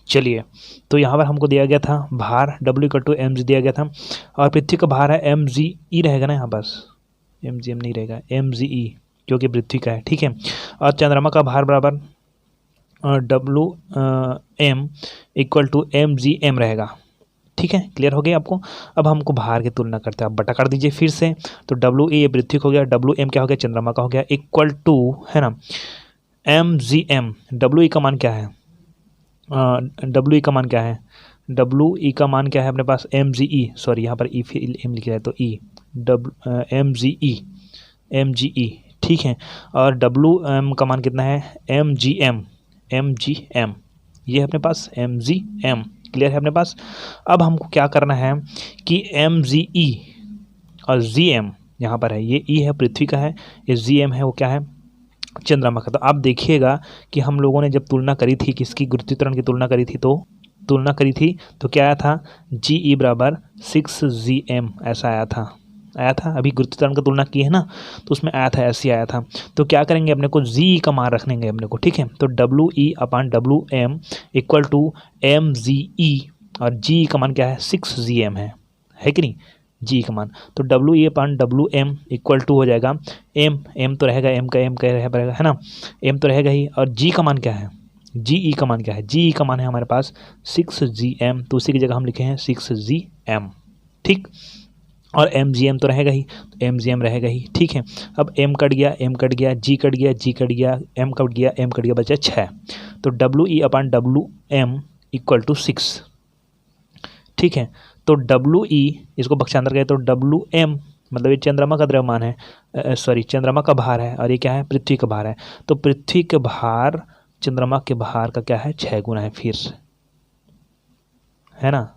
चलिए, तो यहाँ पर हमको दिया गया था भार W इक्वल टू mg दिया गया था, और पृथ्वी का भार है mge रहेगा ना, यहाँ पास mgm नहीं रहेगा, mge, क्योंकि पृथ्वी का है, ठीक है। और चंद्रमा का भार बराबर WM इक्वल टू mgm रहेगा, ठीक है, क्लियर हो गया आपको। अब हमको भार की तुलना करते हैं, आप बटा कर दीजिए फिर से। तो डब्ल्यू ए पृथ्वी का हो गया, डब्ल्यू एम क्या हो गया, चंद्रमा का हो गया, इक्वल टू है ना एम जी एम। डब्ल्यू ई का मान क्या है, डब्ल्यू ई का मान क्या है, डब्ल्यू ई का मान क्या है अपने पास, एम जी ई, सॉरी यहाँ पर ई फिर एम लिखा है तो E, W M G E, M G E, ठीक है। और डब्ल्यू एम का मान कितना है, एम जी एम, एम जी एम, ये है अपने पास एम जी एम, क्लियर है अपने पास। अब हमको क्या करना है कि एम जी ई और जी एम यहाँ पर है, ये ई है पृथ्वी का है, ये जी एम है वो क्या है, चंद्रमा का। तो आप देखिएगा कि हम लोगों ने जब तुलना करी थी, किसकी गुरुत्वाकर्षण की तुलना करी थी तो क्या आया था, जी ई बराबर 6 GM ऐसा आया था। अभी गुरुत्वाकर्षण की तुलना की है ना, तो उसमें आया था, ऐसे आया था। तो क्या करेंगे, अपने को जी का मान रखनेंगे अपने को, ठीक है। तो W E upon W M equal to M G E, और जी का मान क्या है, 6 GM है कि नहीं, जी का मान। तो W E upon W M equal to हो जाएगा एम तो रहेगा, एम का रहेगा है ना, एम तो रहेगा ही, और जी का मान क्या है, जी ई का मान क्या है, जी ई का मान है हमारे पास 6 GM, तो उसी की जगह हम लिखे हैं 6 GM, ठीक। और एम जी एम तो रहेगा ही, तो एम जी एम रहेगा ही, ठीक है। अब एम कट गया, जी कट गया, एम कट गया, बचा 6। तो W E upon W M equal to 6, ठीक है। तो डब्ल्यू ई इसको बख्शांतर गए तो डब्ल्यू एम मतलब ये चंद्रमा का द्रव्यमान है, सॉरी चंद्रमा का भार है, और ये क्या है, पृथ्वी का भार है। तो पृथ्वी के भार चंद्रमा के भार का क्या है, 6 गुना है फिर, है ना।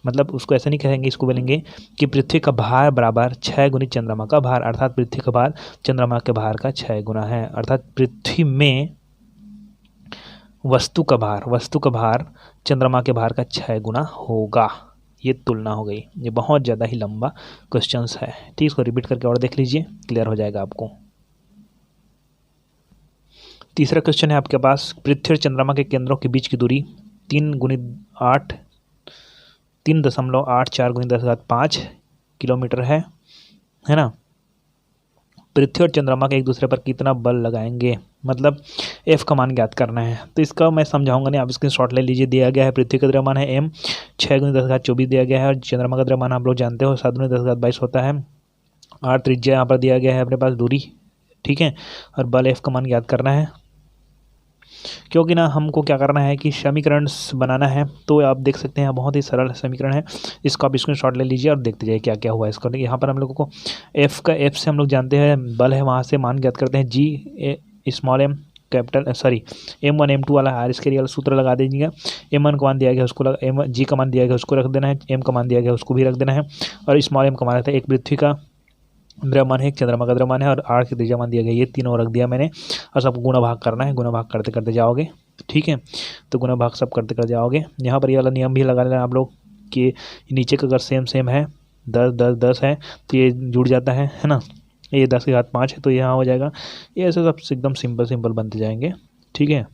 मतलब उसको ऐसा नहीं कहेंगे, इसको बोलेंगे कि पृथ्वी का भार बराबर 6 गुनी चंद्रमा का भार, अर्थात पृथ्वी का भार चंद्रमा के भार का 6 गुना है, अर्थात पृथ्वी में वस्तु का भार चंद्रमा के भार का 6 गुना होगा। ये तुलना हो गई। ये बहुत ज़्यादा ही लंबा क्वेश्चंस है, ठीक। इसको रिपीट करके और देख लीजिए, क्लियर हो जाएगा आपको। तीसरा क्वेश्चन है आपके पास, पृथ्वी और चंद्रमा के केंद्रों के बीच की दूरी 3.84 × 10⁵ किलोमीटर है ना। पृथ्वी और चंद्रमा के एक दूसरे पर कितना बल लगाएंगे, मतलब एफ का मान ज्ञात करना है। तो इसका मैं समझाऊंगा नहीं, आप इसके शॉर्ट ले लीजिए। दिया गया है पृथ्वी का द्रव्यमान है एम, 6 × 10⁻24 दिया गया है, और चंद्रमा का द्रव्यमान आप लोग जानते हो 7 × 10⁻22 होता है। आर त्रिज्या यहाँ पर दिया गया है अपने पास दूरी, ठीक है। और बल एफ का मान ज्ञात करना है, क्योंकि ना हमको क्या करना है कि समीकरण बनाना है। तो आप देख सकते हैं बहुत ही सरल समीकरण है, इसको आप स्क्रीनशॉट ले लीजिए और देखते जाइए क्या क्या हुआ है इसको। यहाँ पर हम लोगों को एफ से हम लोग जानते हैं बल है, वहाँ से मान ज्ञात करते हैं G small M capital sorry M1 M2 वाला आर स्केयर वाला सूत्र लगा दीजिएगा। M1 का मान दिया गया उसको जी का मान दिया गया उसको रख देना है, एम का मान दिया गया उसको भी रख देना है, और स्मॉल एम का मान रहता है एक पृथ्वी का द्रव्यमान है, एक चंद्रमा का द्रव्यमान है, और आर की त्रिज्या मान दिया गया। ये तीनों रख दिया मैंने, और सबको गुणा भाग करना है, गुणा भाग करते करते जाओगे, ठीक है। तो गुणा भाग सब करते करते जाओगे। यहाँ पर ये वाला नियम भी लगा लेना आप लोग कि नीचे का अगर सेम है 10 है तो ये जुड़ जाता है ना, ये 10⁵5 है तो यहाँ हो जाएगा। ये ऐसे सब एकदम सिंपल बनते जाएंगे, ठीक है।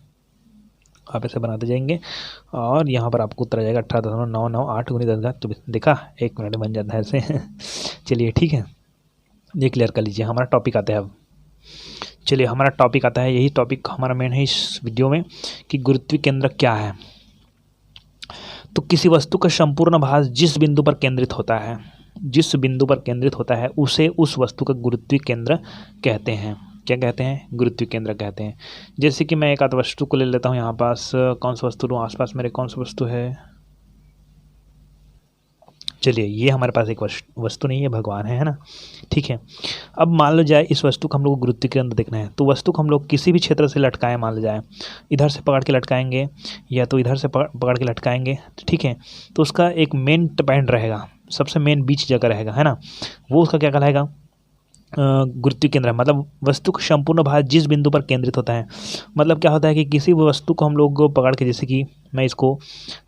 आप ऐसे बनाते जाएंगे और यहाँ पर आपको उत्तर आ जाएगा 18.998 × 10⁻24। देखा, 1 मिनट बन जाता है ऐसे चलिए ठीक है, ये क्लियर कर लीजिए। हमारा टॉपिक आता है अब, चलिए हमारा टॉपिक आता है, यही टॉपिक हमारा मेन है इस वीडियो में कि गुरुत्वीय केंद्र क्या है। तो किसी वस्तु का संपूर्ण भार जिस बिंदु पर केंद्रित होता है उसे उस वस्तु का गुरुत्वीय केंद्र कहते हैं। क्या कहते हैं, गुरुत्वीय केंद्र कहते हैं। जैसे कि मैं एक आध वस्तु को ले लेता हूँ, यहाँ पास कौन सा वस्तु लूँ, आसपास मेरे कौन सा वस्तु है, चलिए ये हमारे पास एक वस्तु नहीं है, भगवान है ना, ठीक है। अब मान लो जाए इस वस्तु को हम लोग गुरुत्वीय केंद्र देखना है, तो वस्तु को हम लोग किसी भी क्षेत्र से लटकाएं, मान लो जाए इधर से पकड़ के लटकाएंगे या तो इधर से पकड़ के लटकाएंगे, ठीक है। तो उसका एक मेन पॉइंट रहेगा, सबसे मेन बीच जगह रहेगा, है ना, वो उसका क्या कहलाएगा, गुरुत्वीय केंद्र। मतलब वस्तु का संपूर्ण भार जिस बिंदु पर केंद्रित होता है। मतलब क्या होता है कि किसी भी वस्तु को हम लोग पकड़ के, जैसे कि मैं इसको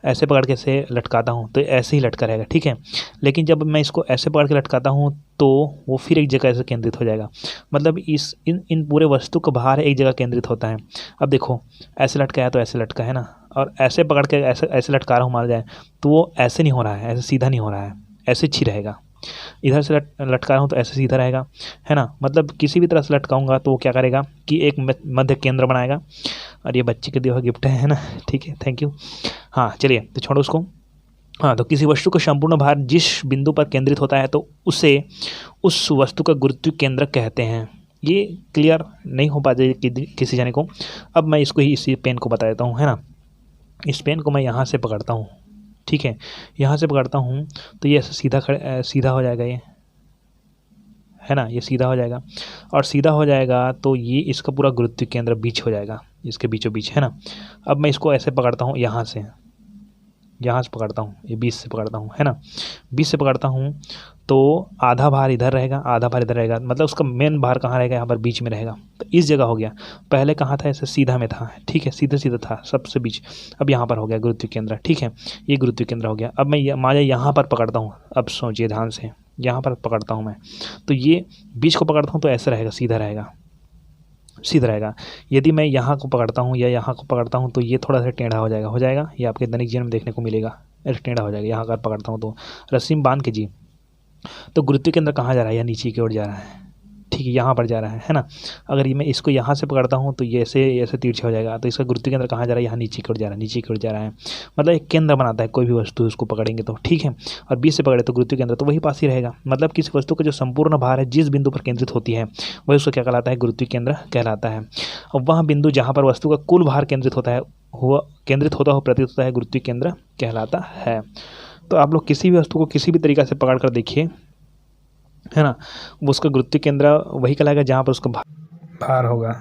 ऐसे पकड़ के ऐसे लटकाता हूँ तो ऐसे ही लटका रहेगा, ठीक है। लेकिन जब मैं इसको ऐसे पकड़ के लटकाता हूँ तो वो फिर एक जगह ऐसे केंद्रित हो जाएगा। मतलब इन पूरे वस्तु का भार एक जगह केंद्रित होता है। अब देखो ऐसे लटकाया तो ऐसे लटका है ना, और ऐसे पकड़ के ऐसे लटका रहा हूँ मान जाए तो वो ऐसे नहीं हो रहा है, ऐसे सीधा नहीं हो रहा है, ऐसे ही रहेगा। इधर से लटका रहा हूँ तो ऐसे सीधा रहेगा, है ना। मतलब किसी भी तरह से लटकाऊंगा तो वो क्या करेगा कि एक मध्य केंद्र बनाएगा। और ये बच्चे के दिया हुआ गिफ्ट है ना, ठीक है, थैंक यू। हाँ चलिए तो छोड़ो उसको। हाँ, तो किसी वस्तु का संपूर्ण भार जिस बिंदु पर केंद्रित होता है तो उसे उस वस्तु का गुरुत्व केंद्र कहते हैं। ये क्लियर नहीं हो पाता किसी जाने को। अब मैं इसको ही इसी पेन को बता देता हूँ, है ना। इस पेन को मैं यहाँ से पकड़ता हूँ, ठीक है, यहाँ से पकड़ता हूँ तो ये ऐसे सीधा हो जाएगा, ये है ना, ये सीधा हो जाएगा। और सीधा हो जाएगा तो ये इसका पूरा गुरुत्व केंद्र बीच हो जाएगा, इसके बीचों बीच, है ना। अब मैं इसको ऐसे पकड़ता हूँ, यहाँ से पकड़ता हूँ, ये 20 से पकड़ता हूँ, है ना। 20 से पकड़ता हूँ तो आधा भार इधर रहेगा, आधा भार इधर रहेगा, मतलब उसका मेन भार कहाँ रहेगा, यहाँ पर बीच में रहेगा। तो इस जगह हो गया। पहले कहाँ था, ऐसे सीधा में था, ठीक है, सीधा सीधा था सबसे बीच। अब यहाँ पर हो गया गुरुत्व केंद्र, ठीक है, ये गुरुत्व केंद्र हो गया। अब मैं माया यहाँ पर पकड़ता हूँ, अब सोचिए ध्यान से, यहाँ पर पकड़ता हूँ मैं, तो ये बीच को पकड़ता हूँ तो ऐसा रहेगा, सीधा रहेगा, सीधा रहेगा। यदि मैं यहाँ को पकड़ता हूँ या यहाँ को पकड़ता हूँ तो ये थोड़ा सा टेढ़ा हो जाएगा, ये आपके दैनिक जीवन में देखने को मिलेगा, ऐसे टेढ़ा हो जाएगा। यहाँ अगर पकड़ता हूँ तो रस्सी में बांध के जी, तो गुरुत्व केंद्र कहाँ जा रहा है, या नीचे की ओर जा रहा है, ठीक है, यहाँ पर जा रहा है ना। अगर ये मैं इसको यहाँ से पकड़ता हूँ तो ये ऐसे तिरछा हो जाएगा, तो इसका गुरुत्व केंद्र कहाँ जा रहा है, यहाँ नीचे की ओर जा रहा है, नीचे की ओर जा रहा है, मतलब एक केंद्र बनाता है कोई भी वस्तु उसको पकड़ेंगे तो, ठीक है। और 20 से पकड़े तो गुरुत्व केंद्र तो वही पास ही रहेगा, मतलब किसी वस्तु का जो संपूर्ण भार है जिस बिंदु पर केंद्रित होती है वही उसको क्या कहलाता है, गुरुत्व केंद्र कहलाता है। और वह बिंदु जहाँ पर वस्तु का कुल भार केंद्रित होता है, हुआ केंद्रित होता हो प्रतीत होता है, गुरुत्व केंद्र कहलाता है। तो आप लोग किसी भी वस्तु को किसी भी तरीक़ा से पकड़ कर देखिए, है ना, वो उसका गुरुत्व केंद्र वही कहलाएगा जहाँ पर उसका भार होगा।